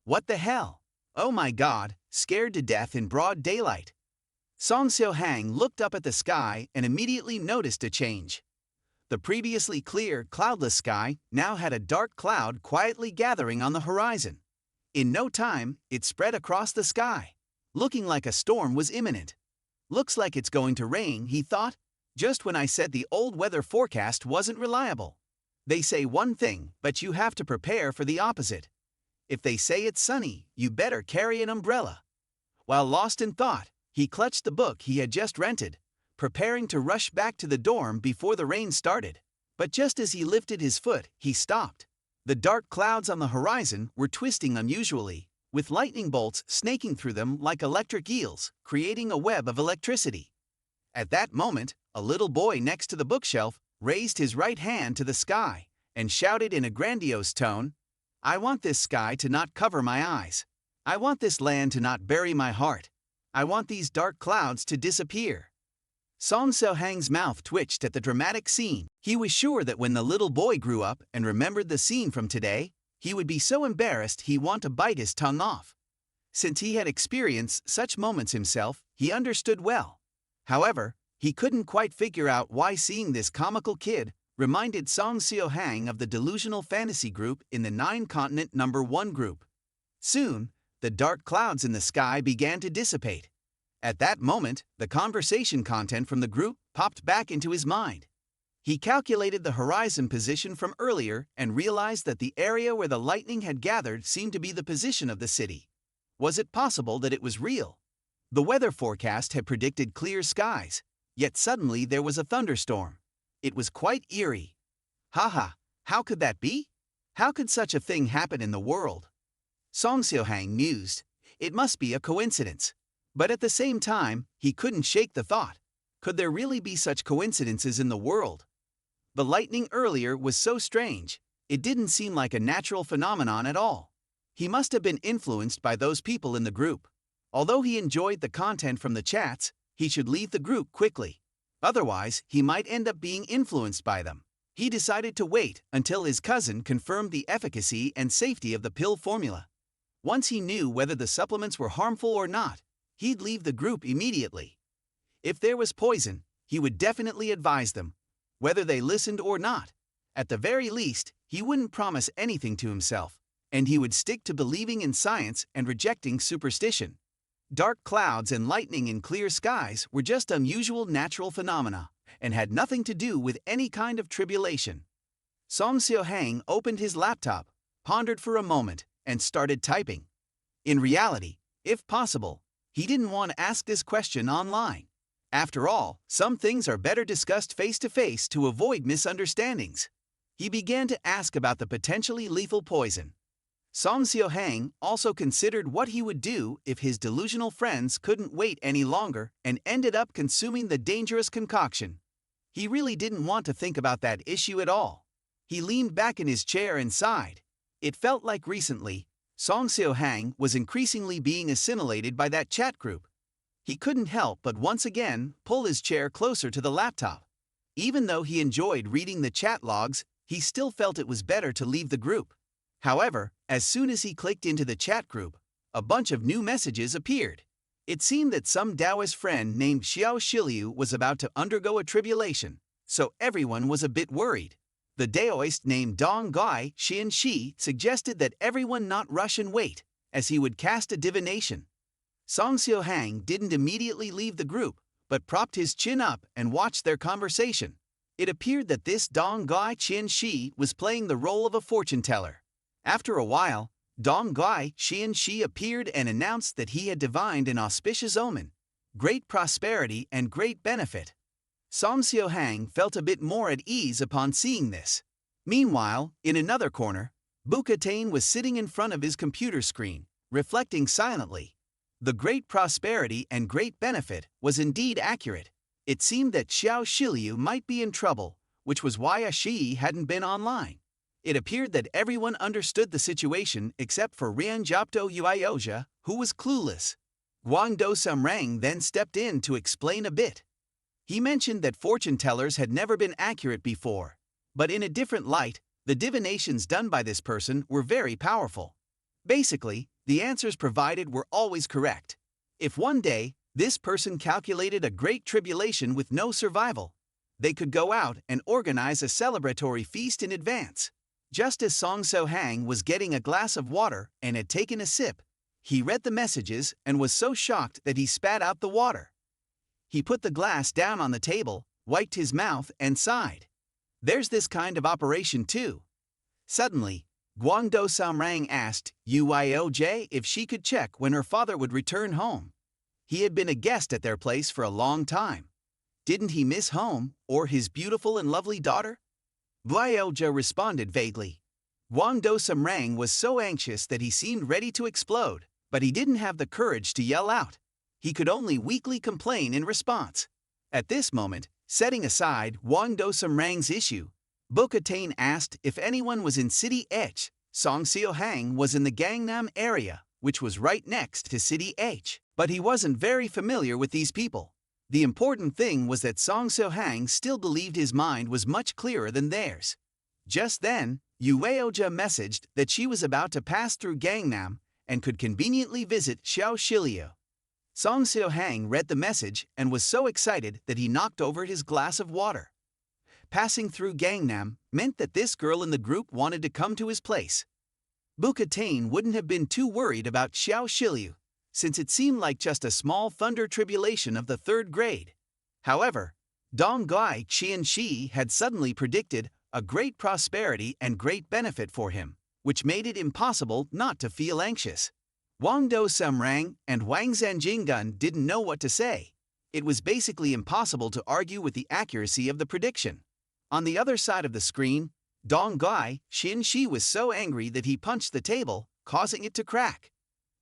What the hell? Oh my God, scared to death in broad daylight. SongSeoHaeng looked up at the sky and immediately noticed a change. The previously clear, cloudless sky now had a dark cloud quietly gathering on the horizon. In no time, it spread across the sky, looking like a storm was imminent. Looks like it's going to rain, he thought, just when I said the old weather forecast wasn't reliable. They say one thing, but you have to prepare for the opposite. If they say it's sunny, you better carry an umbrella. While lost in thought, he clutched the book he had just rented, preparing to rush back to the dorm before the rain started. But just as he lifted his foot, he stopped. The dark clouds on the horizon were twisting unusually, with lightning bolts snaking through them like electric eels, creating a web of electricity. At that moment, a little boy next to the bookshelf raised his right hand to the sky and shouted in a grandiose tone, I want this sky to not cover my eyes. I want this land to not bury my heart. I want these dark clouds to disappear. SongSeoHaeng's mouth twitched at the dramatic scene. He was sure that when the little boy grew up and remembered the scene from today, he would be so embarrassed he'd want to bite his tongue off. Since he had experienced such moments himself, he understood well. However, He couldn't quite figure out why seeing this comical kid reminded SongSeoHaeng of the delusional fantasy group in the 9-continent #1 group. Soon, the dark clouds in the sky began to dissipate. At that moment, the conversation content from the group popped back into his mind. He calculated the horizon position from earlier and realized that the area where the lightning had gathered seemed to be the position of the city. Was it possible that it was real? The weather forecast had predicted clear skies, yet suddenly there was a thunderstorm. It was quite eerie. Haha, how could that be? How could such a thing happen in the world? SongSeoHaeng mused. It must be a coincidence. But at the same time, he couldn't shake the thought. Could there really be such coincidences in the world? The lightning earlier was so strange. It didn't seem like a natural phenomenon at all. He must have been influenced by those people in the group. Although he enjoyed the content from the chats, he should leave the group quickly. Otherwise, he might end up being influenced by them. He decided to wait until his cousin confirmed the efficacy and safety of the pill formula. Once he knew whether the supplements were harmful or not, he'd leave the group immediately. If there was poison, he would definitely advise them, whether they listened or not. At the very least, he wouldn't promise anything to himself, and he would stick to believing in science and rejecting superstition. Dark clouds and lightning in clear skies were just unusual natural phenomena and had nothing to do with any kind of tribulation. SongSeoHaeng opened his laptop, pondered for a moment, and started typing. In reality, if possible, he didn't want to ask this question online. After all, some things are better discussed face-to-face to avoid misunderstandings. He began to ask about the potentially lethal poison. SongSeoHaeng also considered what he would do if his delusional friends couldn't wait any longer and ended up consuming the dangerous concoction. He really didn't want to think about that issue at all. He leaned back in his chair and sighed. It felt like recently, SongSeoHaeng was increasingly being assimilated by that chat group. He couldn't help but once again pull his chair closer to the laptop. Even though he enjoyed reading the chat logs, he still felt it was better to leave the group. However, as soon as he clicked into the chat group, a bunch of new messages appeared. It seemed that some Taoist friend named Xiao Shiliu was about to undergo a tribulation, so everyone was a bit worried. The Daoist named Dong Gai Xian Shi suggested that everyone not rush and wait, as he would cast a divination. SongSeoHaeng didn't immediately leave the group, but propped his chin up and watched their conversation. It appeared that this Dong Gai Xian Shi was playing the role of a fortune teller. After a while, Dong Gai Xian Shi appeared and announced that he had divined an auspicious omen, great prosperity and great benefit. SongSeoHaeng felt a bit more at ease upon seeing this. Meanwhile, in another corner, Bukatane was sitting in front of his computer screen, reflecting silently. The great prosperity and great benefit was indeed accurate. It seemed that Xiao Shiliu might be in trouble, which was why Ashi hadn't been online. It appeared that everyone understood the situation except for Rianjapto Uioja, who was clueless. Guangdo Samrang then stepped in to explain a bit. He mentioned that fortune tellers had never been accurate before, but in a different light, the divinations done by this person were very powerful. Basically, the answers provided were always correct. If one day, this person calculated a great tribulation with no survival, they could go out and organize a celebratory feast in advance. Just as SongSeoHaeng was getting a glass of water and had taken a sip, he read the messages and was so shocked that he spat out the water. He put the glass down on the table, wiped his mouth, and sighed. There's this kind of operation too. Suddenly, Guangdo Samrang asked Uioj if she could check when her father would return home. He had been a guest at their place for a long time. Didn't he miss home or his beautiful and lovely daughter? Uioja responded vaguely. Guangdo Samrang was so anxious that he seemed ready to explode, but he didn't have the courage to yell out. He could only weakly complain in response. At this moment, setting aside Guangdo Samrang's issue, Bukatane asked if anyone was in City H. SongSeoHaeng was in the Gangnam area, which was right next to City H, but he wasn't very familiar with these people. The important thing was that SongSeoHaeng still believed his mind was much clearer than theirs. Just then, Ueoja messaged that she was about to pass through Gangnam and could conveniently visit Xiao Shiliu. SongSeoHaeng read the message and was so excited that he knocked over his glass of water. Passing through Gangnam meant that this girl in the group wanted to come to his place. Bukatane wouldn't have been too worried about Xiao Shilyu, since it seemed like just a small thunder tribulation of the 3rd grade. However, Dong Gai Qianxi had suddenly predicted a great prosperity and great benefit for him, which made it impossible not to feel anxious. Wang Do Sumrang and Wang Zanjinggun didn't know what to say. It was basically impossible to argue with the accuracy of the prediction. On the other side of the screen, Dong Gai Qianxi was so angry that he punched the table, causing it to crack.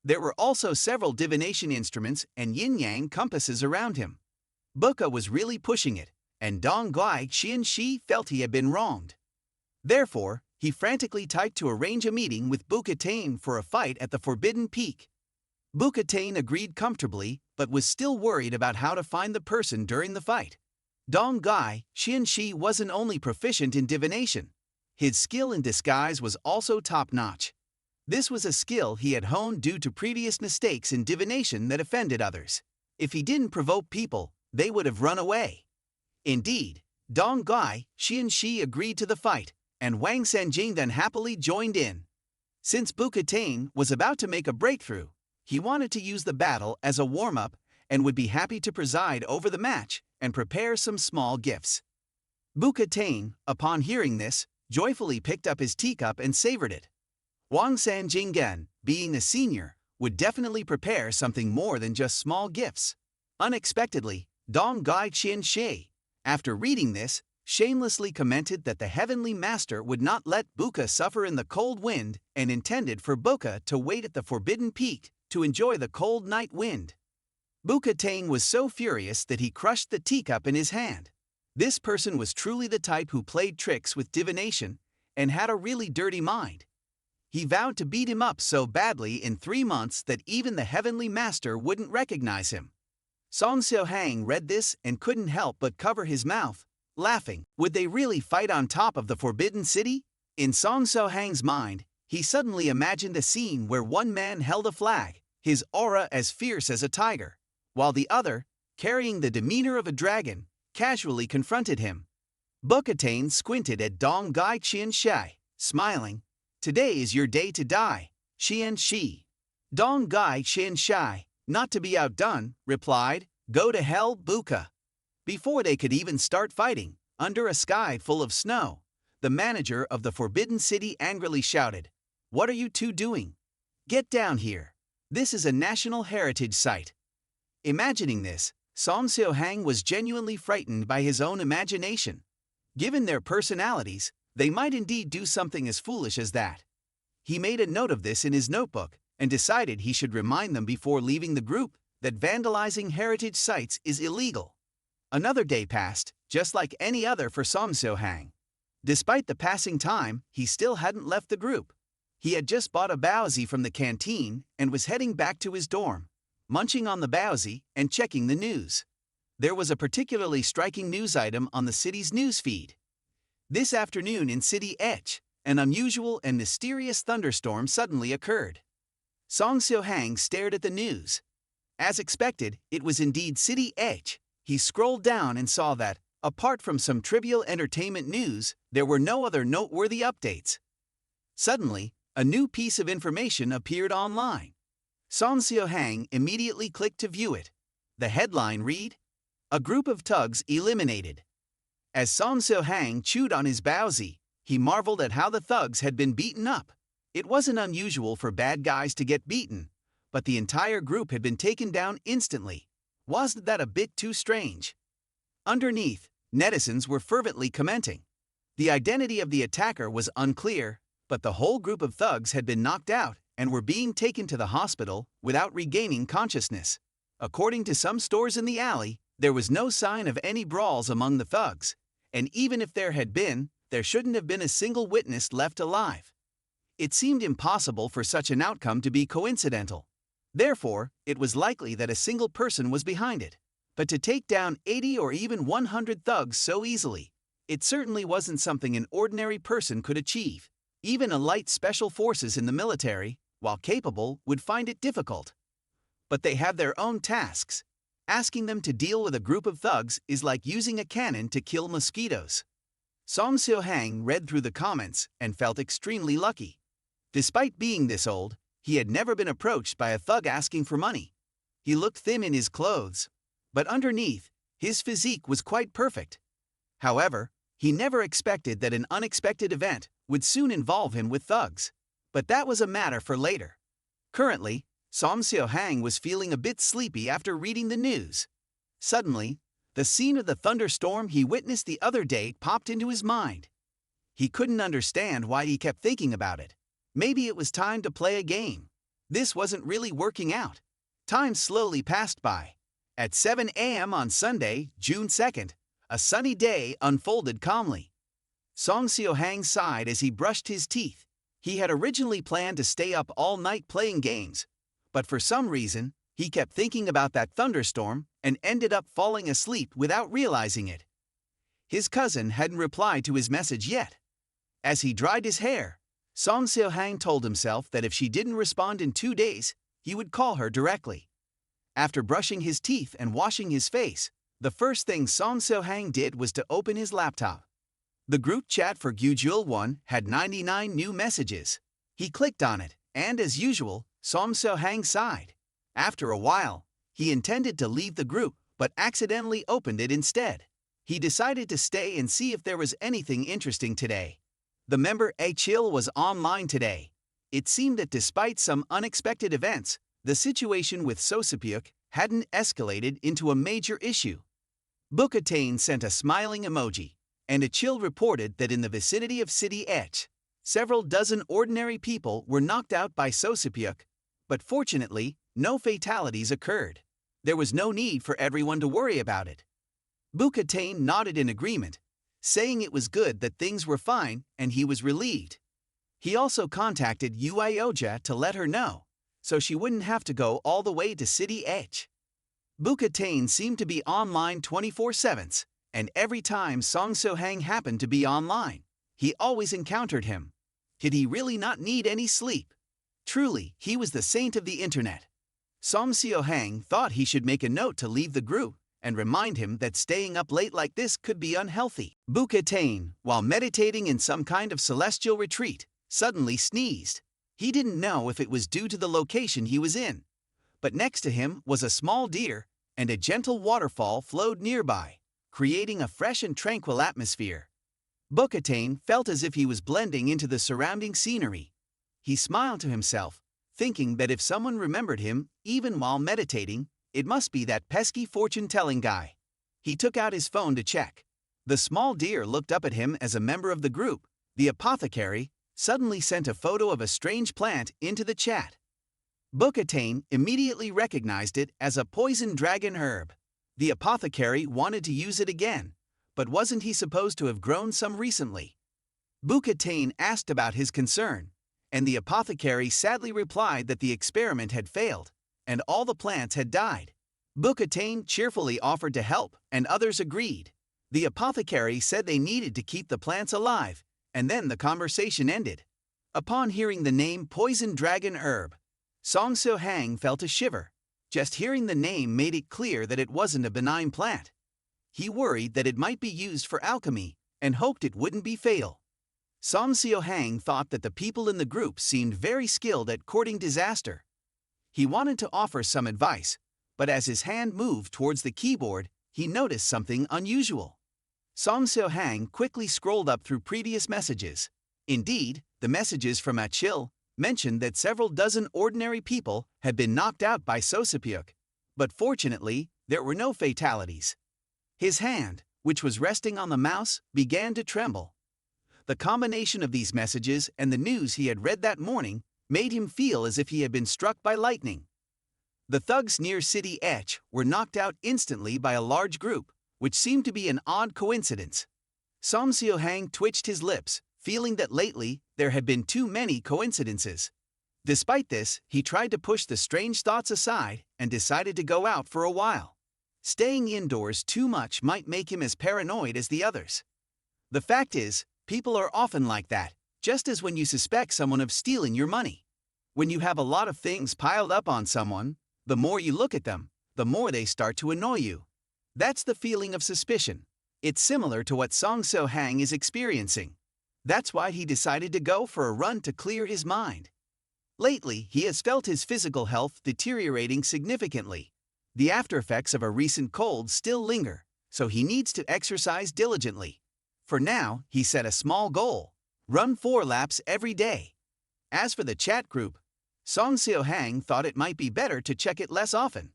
There were also several divination instruments and yin-yang compasses around him. Buka was really pushing it, and Dong Gai Qianxi felt he had been wronged. Therefore, he frantically typed to arrange a meeting with Bukatane for a fight at the Forbidden Peak. Bukatane agreed comfortably, but was still worried about how to find the person during the fight. Dong Gai Qianxi wasn't only proficient in divination. His skill in disguise was also top-notch. This was a skill he had honed due to previous mistakes in divination that offended others. If he didn't provoke people, they would have run away. Indeed, Dong Gai Qianxi agreed to the fight, and Wang Sanjingdan happily joined in. Since Bukatane was about to make a breakthrough, he wanted to use the battle as a warm-up and would be happy to preside over the match and prepare some small gifts. Bukatane, upon hearing this, joyfully picked up his teacup and savored it. Wang Sanjingdan, being a senior, would definitely prepare something more than just small gifts. Unexpectedly, Dong Gai Qianxi, after reading this, shamelessly commented that the Heavenly Master would not let Buka suffer in the cold wind and intended for Buka to wait at the Forbidden Peak to enjoy the cold night wind. Bukatane was so furious that he crushed the teacup in his hand. This person was truly the type who played tricks with divination and had a really dirty mind. He vowed to beat him up so badly in 3 months that even the Heavenly Master wouldn't recognize him. SongSeoHaeng read this and couldn't help but cover his mouth, laughing. Would they really fight on top of the Forbidden City? In SongSeoHaeng's mind, he suddenly imagined a scene where one man held a flag, his aura as fierce as a tiger, while the other, carrying the demeanor of a dragon, casually confronted him. Bukatane squinted at Dong Gai Qianxi, smiling. Today is your day to die, Qianxi. Dong Gai Qianxi, not to be outdone, replied, Go to hell, Buka. Before they could even start fighting, under a sky full of snow, the manager of the Forbidden City angrily shouted, What are you two doing? Get down here. This is a national heritage site. Imagining this, SongSeoHaeng was genuinely frightened by his own imagination. Given their personalities, they might indeed do something as foolish as that. He made a note of this in his notebook and decided he should remind them before leaving the group that vandalizing heritage sites is illegal. Another day passed, just like any other for SongSeoHaeng. Despite the passing time, he still hadn't left the group. He had just bought a baozi from the canteen and was heading back to his dorm, munching on the baozi and checking the news. There was a particularly striking news item on the city's news feed. This afternoon in City H, an unusual and mysterious thunderstorm suddenly occurred. SongSeoHaeng stared at the news. As expected, it was indeed City H. He scrolled down and saw that, apart from some trivial entertainment news, there were no other noteworthy updates. Suddenly, a new piece of information appeared online. SongSeoHaeng immediately clicked to view it. The headline read, A group of thugs eliminated. As SongSeoHaeng chewed on his baozi, he marveled at how the thugs had been beaten up. It wasn't unusual for bad guys to get beaten, but the entire group had been taken down instantly. Wasn't that a bit too strange? Underneath, netizens were fervently commenting. The identity of the attacker was unclear, but the whole group of thugs had been knocked out and were being taken to the hospital without regaining consciousness. According to some stores in the alley, there was no sign of any brawls among the thugs, and even if there had been, there shouldn't have been a single witness left alive. It seemed impossible for such an outcome to be coincidental. Therefore, it was likely that a single person was behind it. But to take down 80 or even 100 thugs so easily, it certainly wasn't something an ordinary person could achieve. Even a light special forces in the military, while capable, would find it difficult. but they have their own tasks. Asking them to deal with a group of thugs is like using a cannon to kill mosquitoes. SongSeoHaeng read through the comments and felt extremely lucky. Despite being this old, he had never been approached by a thug asking for money. He looked thin in his clothes, but underneath, his physique was quite perfect. However, he never expected that an unexpected event would soon involve him with thugs. But that was a matter for later. Currently, SongSeoHaeng was feeling a bit sleepy after reading the news. Suddenly, the scene of the thunderstorm he witnessed the other day popped into his mind. He couldn't understand why he kept thinking about it. Maybe it was time to play a game. This wasn't really working out. Time slowly passed by. At 7 a.m. on Sunday, June 2nd, a sunny day unfolded calmly. SongSeoHaeng sighed as he brushed his teeth. He had originally planned to stay up all night playing games, but for some reason, he kept thinking about that thunderstorm and ended up falling asleep without realizing it. His cousin hadn't replied to his message yet. As he dried his hair, SongSeoHaeng told himself that if she didn't respond in 2 days, he would call her directly. After brushing his teeth and washing his face, the first thing SongSeoHaeng did was to open his laptop. The group chat for Gyujul 1 had 99 new messages. He clicked on it, and as usual, SongSeoHaeng sighed. After a while, he intended to leave the group, but accidentally opened it instead. He decided to stay and see if there was anything interesting today. The member Achil was online today. It seemed that despite some unexpected events, the situation with SongSeoHaeng hadn't escalated into a major issue. Bookatane sent a smiling emoji, and Achil reported that in the vicinity of City H, several dozen ordinary people were knocked out by SongSeoHaeng, but fortunately, no fatalities occurred. There was no need for everyone to worry about it. Bookatane nodded in agreement, saying it was good that things were fine and he was relieved. He also contacted Uioja to let her know, so she wouldn't have to go all the way to City H. Bookatane seemed to be online 24/7, and every time SongSeoHaeng happened to be online, he always encountered him. Did he really not need any sleep? Truly, he was the saint of the internet. SongSeoHaeng thought he should make a note to leave the group and remind him that staying up late like this could be unhealthy. Bookatane, while meditating in some kind of celestial retreat, suddenly sneezed. He didn't know if it was due to the location he was in, but next to him was a small deer, and a gentle waterfall flowed nearby, creating a fresh and tranquil atmosphere. Bookatane felt as if he was blending into the surrounding scenery. He smiled to himself, thinking that if someone remembered him, even while meditating, it must be that pesky fortune-telling guy. He took out his phone to check. The small deer looked up at him as a member of the group. The apothecary suddenly sent a photo of a strange plant into the chat. Bookatane immediately recognized it as a poison dragon herb. The apothecary wanted to use it again, but wasn't he supposed to have grown some recently? Bookatane asked about his concern, and the apothecary sadly replied that the experiment had failed, and all the plants had died. Bookatane cheerfully offered to help, and others agreed. The apothecary said they needed to keep the plants alive, and then the conversation ended. Upon hearing the name Poison Dragon Herb, SongSeoHaeng felt a shiver. Just hearing the name made it clear that it wasn't a benign plant. He worried that it might be used for alchemy, and hoped it wouldn't be fatal. SongSeoHaeng thought that the people in the group seemed very skilled at courting disaster. He wanted to offer some advice, but as his hand moved towards the keyboard, he noticed something unusual. SongSeoHaeng quickly scrolled up through previous messages. Indeed, the messages from Achil mentioned that several dozen ordinary people had been knocked out by SongSeoHaeng, but fortunately, there were no fatalities. His hand, which was resting on the mouse, began to tremble. The combination of these messages and the news he had read that morning made him feel as if he had been struck by lightning. The thugs near City H were knocked out instantly by a large group, which seemed to be an odd coincidence. SongSeoHaeng twitched his lips, feeling that lately there had been too many coincidences. Despite this, he tried to push the strange thoughts aside and decided to go out for a while. Staying indoors too much might make him as paranoid as the others. The fact is, people are often like that, just as when you suspect someone of stealing your money. When you have a lot of things piled up on someone, The more you look at them, the more they start to annoy you. That's the feeling of suspicion. It's similar to what SongSeoHaeng is experiencing. That's why he decided to go for a run to clear his mind. Lately, he has felt his physical health deteriorating significantly. The aftereffects of a recent cold still linger, so he needs to exercise diligently. For now, he set a small goal: run 4 laps every day. As for the chat group, SongSeoHaeng thought it might be better to check it less often.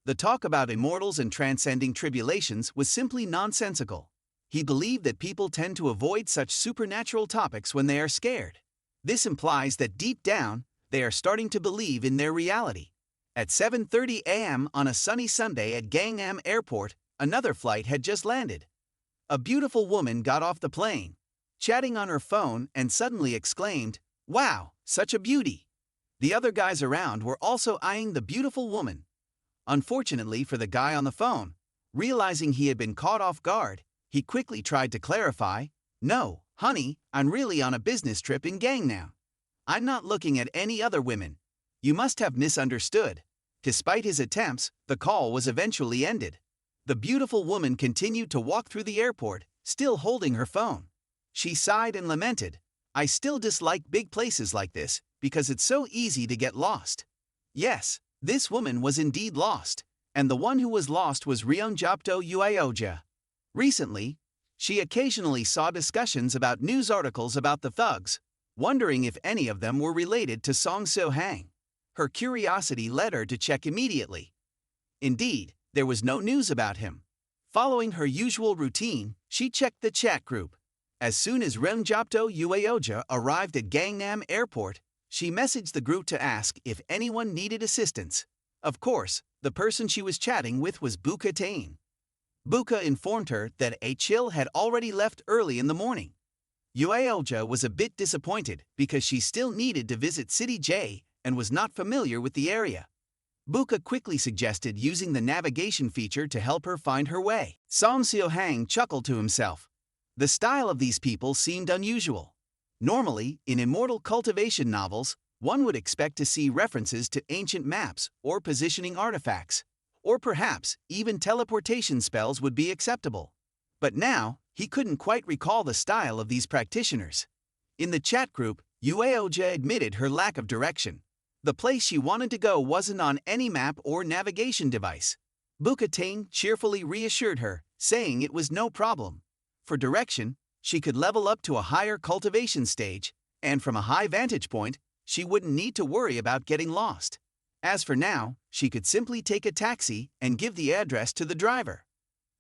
The talk about immortals and transcending tribulations was simply nonsensical. He believed that people tend to avoid such supernatural topics when they are scared. This implies that deep down, they are starting to believe in their reality. At 7:30 a.m. on a sunny Sunday at Gangnam Airport, another flight had just landed. A beautiful woman got off the plane, chatting on her phone, and suddenly exclaimed, "Wow, such a beauty!" The other guys around were also eyeing the beautiful woman. Unfortunately for the guy on the phone, realizing he had been caught off guard, he quickly tried to clarify, "No, honey, I'm really on a business trip in Gangnam. I'm not looking at any other women. You must have misunderstood." Despite his attempts, the call was eventually ended. The beautiful woman continued to walk through the airport, still holding her phone. She sighed and lamented, "I still dislike big places like this, because it's so easy to get lost." Yes, this woman was indeed lost, and the one who was lost was Ryongjapto Uaoja. Recently, she occasionally saw discussions about news articles about the thugs, wondering if any of them were related to SongSeoHaeng. Her curiosity led her to check immediately. Indeed, there was no news about him. Following her usual routine, she checked the chat group. As soon as Ryongjapto Uaoja arrived at Gangnam Airport, she messaged the group to ask if anyone needed assistance. Of course, the person she was chatting with was Buka Tain. Buka informed her that Achil had already left early in the morning. Uaoja was a bit disappointed because she still needed to visit City J and was not familiar with the area. Buka quickly suggested using the navigation feature to help her find her way. SongSeoHaeng chuckled to himself. The style of these people seemed unusual. Normally, in Immortal Cultivation novels, one would expect to see references to ancient maps or positioning artifacts, or perhaps even teleportation spells would be acceptable. But now, he couldn't quite recall the style of these practitioners. In the chat group, Uaoja admitted her lack of direction. The place she wanted to go wasn't on any map or navigation device. Buka Tain cheerfully reassured her, saying it was no problem. For direction, she could level up to a higher cultivation stage, and from a high vantage point, she wouldn't need to worry about getting lost. As for now, she could simply take a taxi and give the address to the driver.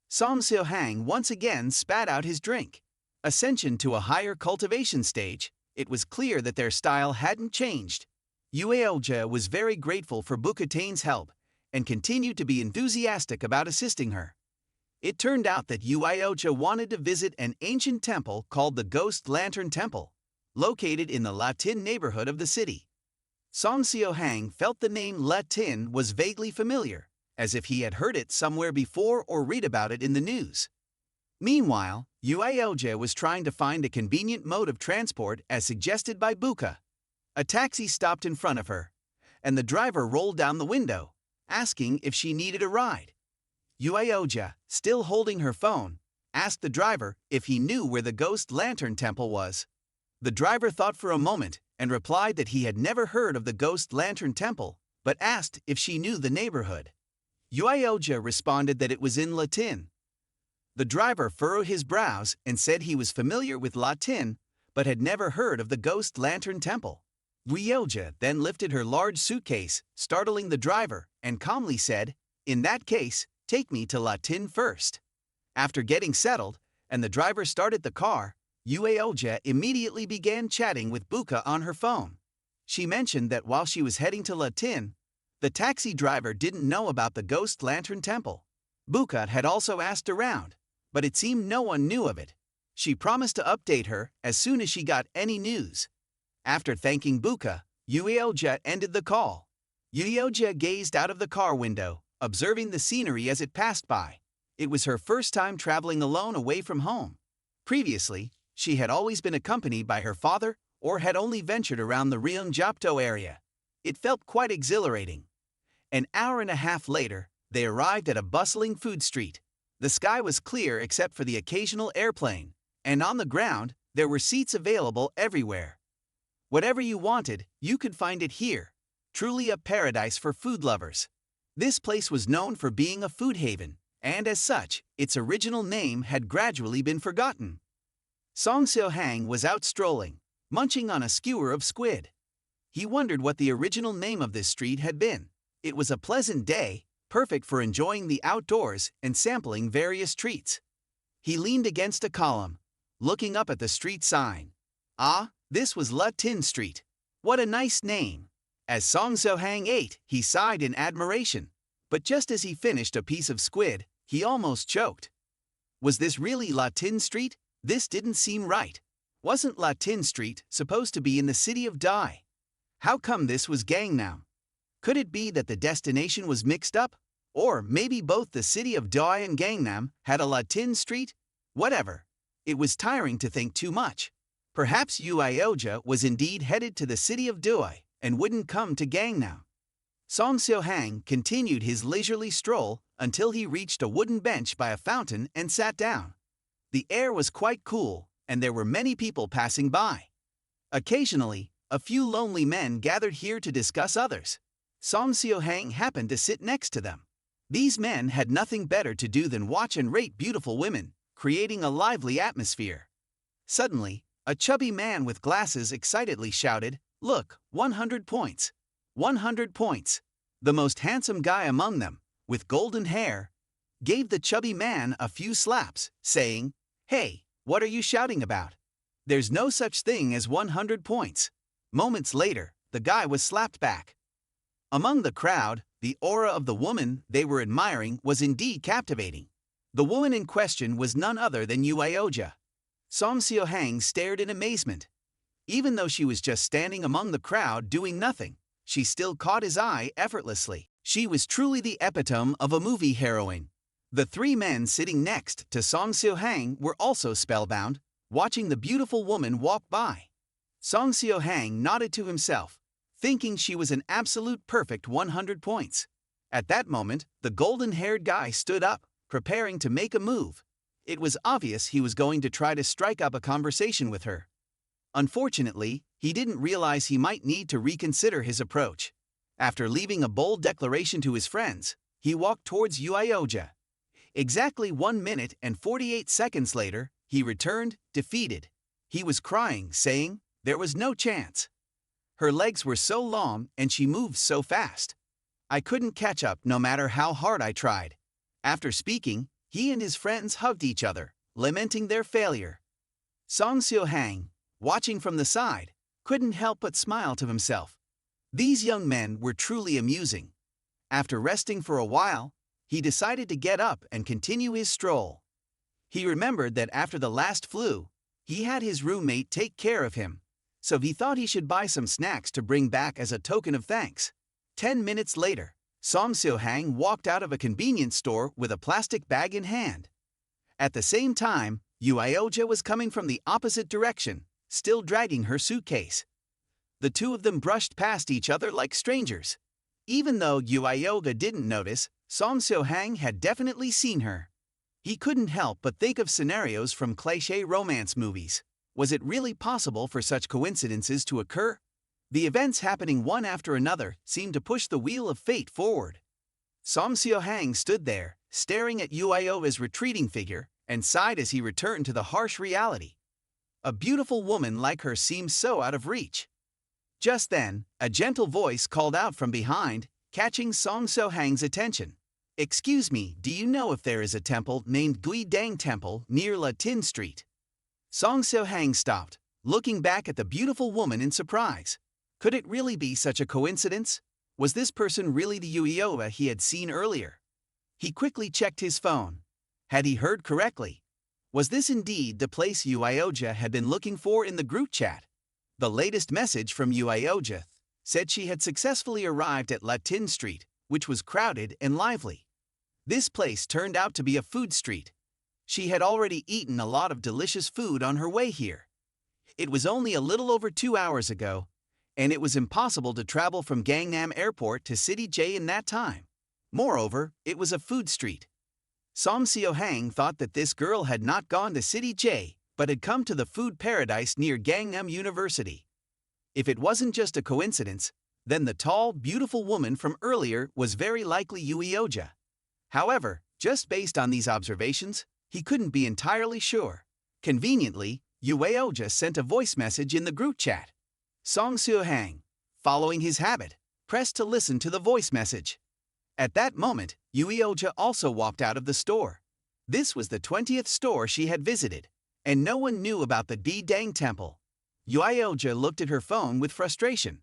SongSeoHaeng once again spat out his drink. Ascension to a higher cultivation stage, it was clear that their style hadn't changed. Uaoja was very grateful for Buka Tain's help and continued to be enthusiastic about assisting her. It turned out that Uaoja wanted to visit an ancient temple called the Ghost Lantern Temple, located in the Latin neighborhood of the city. SongSeoHaeng felt the name Latin was vaguely familiar, as if he had heard it somewhere before or read about it in the news. Meanwhile, Uaoja was trying to find a convenient mode of transport as suggested by Buka. A taxi stopped in front of her, and the driver rolled down the window, asking if she needed a ride. Uaoja, still holding her phone, asked the driver if he knew where the Ghost Lantern Temple was. The driver thought for a moment and replied that he had never heard of the Ghost Lantern Temple, but asked if she knew the neighborhood. Uaoja responded that it was in Latin. The driver furrowed his brows and said he was familiar with Latin, but had never heard of the Ghost Lantern Temple. Uaoja then lifted her large suitcase, startling the driver, and calmly said, "In that case, take me to Latin first." After getting settled, and the driver started the car, Uaoja immediately began chatting with Buka on her phone. She mentioned that while she was heading to Latin, the taxi driver didn't know about the Ghost Lantern Temple. Buka had also asked around, but it seemed no one knew of it. She promised to update her as soon as she got any news. After thanking Buka, Uaoja ended the call. Uaoja gazed out of the car window, observing the scenery as it passed by. It was her first time traveling alone away from home. Previously, she had always been accompanied by her father or had only ventured around the Ryongjapto area. It felt quite exhilarating. An hour and a half later, they arrived at a bustling food street. The sky was clear except for the occasional airplane, and on the ground, there were seats available everywhere. Whatever you wanted, you could find it here. Truly a paradise for food lovers. This place was known for being a food haven, and as such, its original name had gradually been forgotten. SongSeoHaeng was out strolling, munching on a skewer of squid. He wondered what the original name of this street had been. It was a pleasant day, perfect for enjoying the outdoors and sampling various treats. He leaned against a column, looking up at the street sign. Ah, this was La Tin Street. What a nice name! As SongSeoHaeng ate, he sighed in admiration. But just as he finished a piece of squid, he almost choked. Was this really La Tin Street? This didn't seem right. Wasn't La Tin Street supposed to be in the city of Dai? How come this was Gangnam? Could it be that the destination was mixed up? Or maybe both the city of Dai and Gangnam had a La Tin Street? Whatever. It was tiring to think too much. Perhaps Uioja was indeed headed to the city of Dai and wouldn't come to Gangnam. SongSeoHaeng continued his leisurely stroll until he reached a wooden bench by a fountain and sat down. The air was quite cool, and there were many people passing by. Occasionally, a few lonely men gathered here to discuss others. SongSeoHaeng happened to sit next to them. These men had nothing better to do than watch and rate beautiful women, creating a lively atmosphere. Suddenly, a chubby man with glasses excitedly shouted, "Look, 100 points! 100 points!" The most handsome guy among them, with golden hair, gave the chubby man a few slaps, saying, "Hey, what are you shouting about? There's no such thing as 100 points." Moments later, the guy was slapped back. Among the crowd, the aura of the woman they were admiring was indeed captivating. The woman in question was none other than Uioja. SongSeoHaeng stared in amazement. Even though she was just standing among the crowd doing nothing, she still caught his eye effortlessly. She was truly the epitome of a movie heroine. The three men sitting next to SongSeoHaeng were also spellbound, watching the beautiful woman walk by. SongSeoHaeng nodded to himself, thinking she was an absolute perfect 100 points. At that moment, the golden-haired guy stood up, preparing to make a move. It was obvious he was going to try to strike up a conversation with her. Unfortunately, he didn't realize he might need to reconsider his approach. After leaving a bold declaration to his friends, he walked towards Uioja. Exactly 1 minute and 48 seconds later, he returned, defeated. He was crying, saying, there was no chance. Her legs were so long and she moved so fast. I couldn't catch up no matter how hard I tried. After speaking, he and his friends hugged each other, lamenting their failure. SongSeoHaeng, watching from the side, couldn't help but smile to himself. These young men were truly amusing. After resting for a while, he decided to get up and continue his stroll. He remembered that after the last flu, he had his roommate take care of him, so he thought he should buy some snacks to bring back as a token of thanks. 10 minutes later, SongSeoHaeng walked out of a convenience store with a plastic bag in hand. At the same time, Uioja was coming from the opposite direction, still dragging her suitcase. The two of them brushed past each other like strangers. Even though Uioja didn't notice, SongSeoHaeng had definitely seen her. He couldn't help but think of scenarios from cliché romance movies. Was it really possible for such coincidences to occur? The events happening one after another seemed to push the wheel of fate forward. SongSeoHaeng stood there, staring at Uioja's retreating figure, and sighed as he returned to the harsh reality. A beautiful woman like her seemed so out of reach. Just then, a gentle voice called out from behind, catching SongSeoHaeng's attention. "Excuse me, do you know if there is a temple named Guidang Temple near La Tin Street?" SongSeoHaeng stopped, looking back at the beautiful woman in surprise. Could it really be such a coincidence? Was this person really the Uioja he had seen earlier? He quickly checked his phone. Had he heard correctly? Was this indeed the place Uioja had been looking for in the group chat? The latest message from Uioja said she had successfully arrived at La Tin Street, which was crowded and lively. This place turned out to be a food street. She had already eaten a lot of delicious food on her way here. It was only a little over 2 hours ago, and it was impossible to travel from Gangnam Airport to City J in that time. Moreover, it was a food street. SongSeoHaeng thought that this girl had not gone to City J, but had come to the food paradise near Gangnam University. If it wasn't just a coincidence, then the tall, beautiful woman from earlier was very likely Yueoja. However, just based on these observations, he couldn't be entirely sure. Conveniently, Yueoja sent a voice message in the group chat. SongSeoHaeng, following his habit, pressed to listen to the voice message. At that moment, Yueoja also walked out of the store. This was the 20th store she had visited, and no one knew about the Dang Temple. Yueoja looked at her phone with frustration.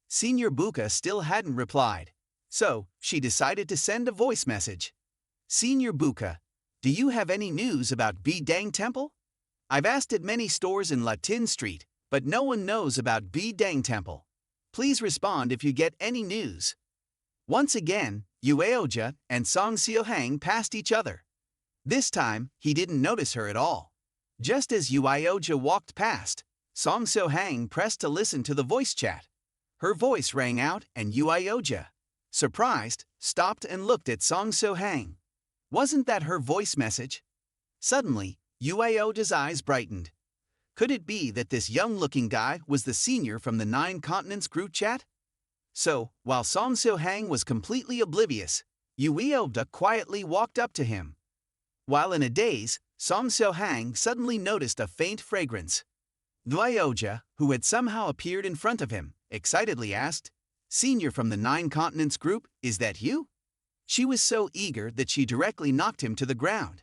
Senior Buka still hadn't replied, so she decided to send a voice message. Senior Buka, do you have any news about Dang Temple? I've asked at many stores in Latin Street, but no one knows about Dang Temple. Please respond if you get any news. Once again, Yueoja and SongSeoHaeng passed each other. This time, he didn't notice her at all. Just as Yueoja walked past, SongSeoHaeng pressed to listen to the voice chat. Her voice rang out and Yueoja, surprised, stopped and looked at SongSeoHaeng. Wasn't that her voice message? Suddenly, Yueoja's eyes brightened. Could it be that this young-looking guy was the senior from the 9 Continents group chat? So, while SongSeoHaeng was completely oblivious, Yueoja quietly walked up to him. While in a daze, SongSeoHaeng suddenly noticed a faint fragrance. Yueoja, who had somehow appeared in front of him, excitedly asked, "Senior from the 9 Continents group, is that you?" She was so eager that she directly knocked him to the ground.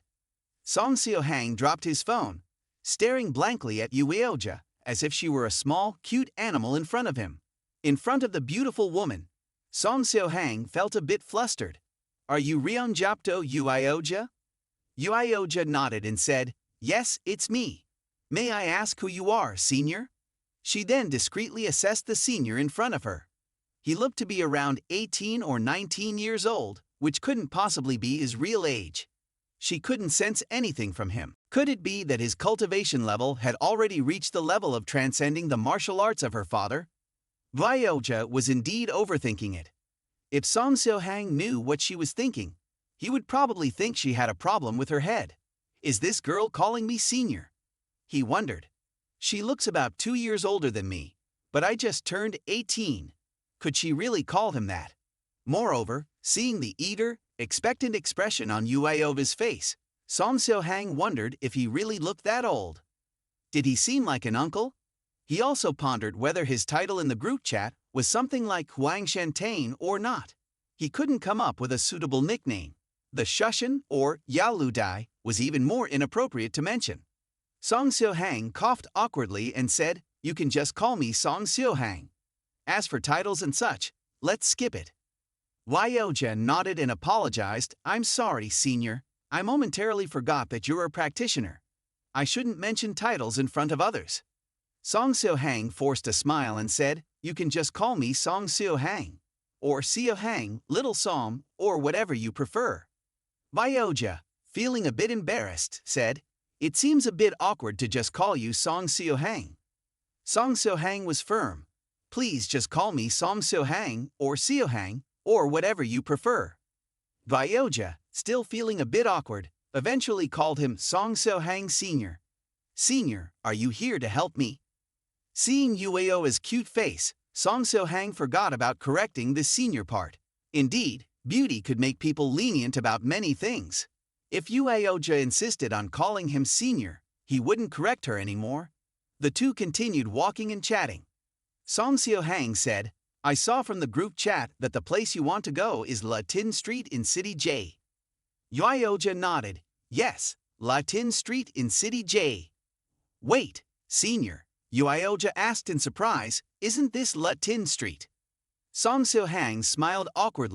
SongSeoHaeng dropped his phone, staring blankly at Yueoja, as if she were a small, cute animal in front of him. In front of the beautiful woman, SongSeoHaeng felt a bit flustered. "Are you Ryongjapto Yueoja?" Yueoja nodded and said, "Yes, it's me. May I ask who you are, senior?" She then discreetly assessed the senior in front of her. He looked to be around 18 or 19 years old, which couldn't possibly be his real age. She couldn't sense anything from him. Could it be that his cultivation level had already reached the level of transcending the martial arts of her father? Yueoja was indeed overthinking it. If SongSeoHaeng knew what she was thinking, he would probably think she had a problem with her head. "Is this girl calling me senior?" he wondered. "She looks about 2 years older than me, but I just turned 18. Could she really call him that?" Moreover, seeing the eager, expectant expression on Yueoja's face, SongSeoHaeng wondered if he really looked that old. Did he seem like an uncle? He also pondered whether his title in the group chat was something like Huang Shantain or not. He couldn't come up with a suitable nickname. The Shushan or Yaludai was even more inappropriate to mention. SongSeoHaeng coughed awkwardly and said, "You can just call me SongSeoHaeng. As for titles and such, let's skip it." Yueoja nodded and apologized. "I'm sorry, senior. I momentarily forgot that you're a practitioner. I shouldn't mention titles in front of others." SongSeoHaeng forced a smile and said, "You can just call me SongSeoHaeng, or SeoHaeng, Little Song, or whatever you prefer." Yueoja, feeling a bit embarrassed, said, "It seems a bit awkward to just call you SongSeoHaeng." SongSeoHaeng was firm. "Please just call me SongSeoHaeng or SeoHaeng, or whatever you prefer." Yueoja, still feeling a bit awkward, eventually called him SongSeoHaeng Sr. "Senior, are you here to help me?" Seeing Yueoja's cute face, SongSeoHaeng forgot about correcting the senior part. Indeed, beauty could make people lenient about many things. If Yueoja insisted on calling him senior, he wouldn't correct her anymore. The two continued walking and chatting. SongSeoHaeng said, "I saw from the group chat that the place you want to go is Latin Street in City J." Yueoja nodded, "Yes, Latin Street in City J." "Wait, senior," Yueoja asked in surprise, "isn't this Latin Street?" SongSeoHaeng smiled awkwardly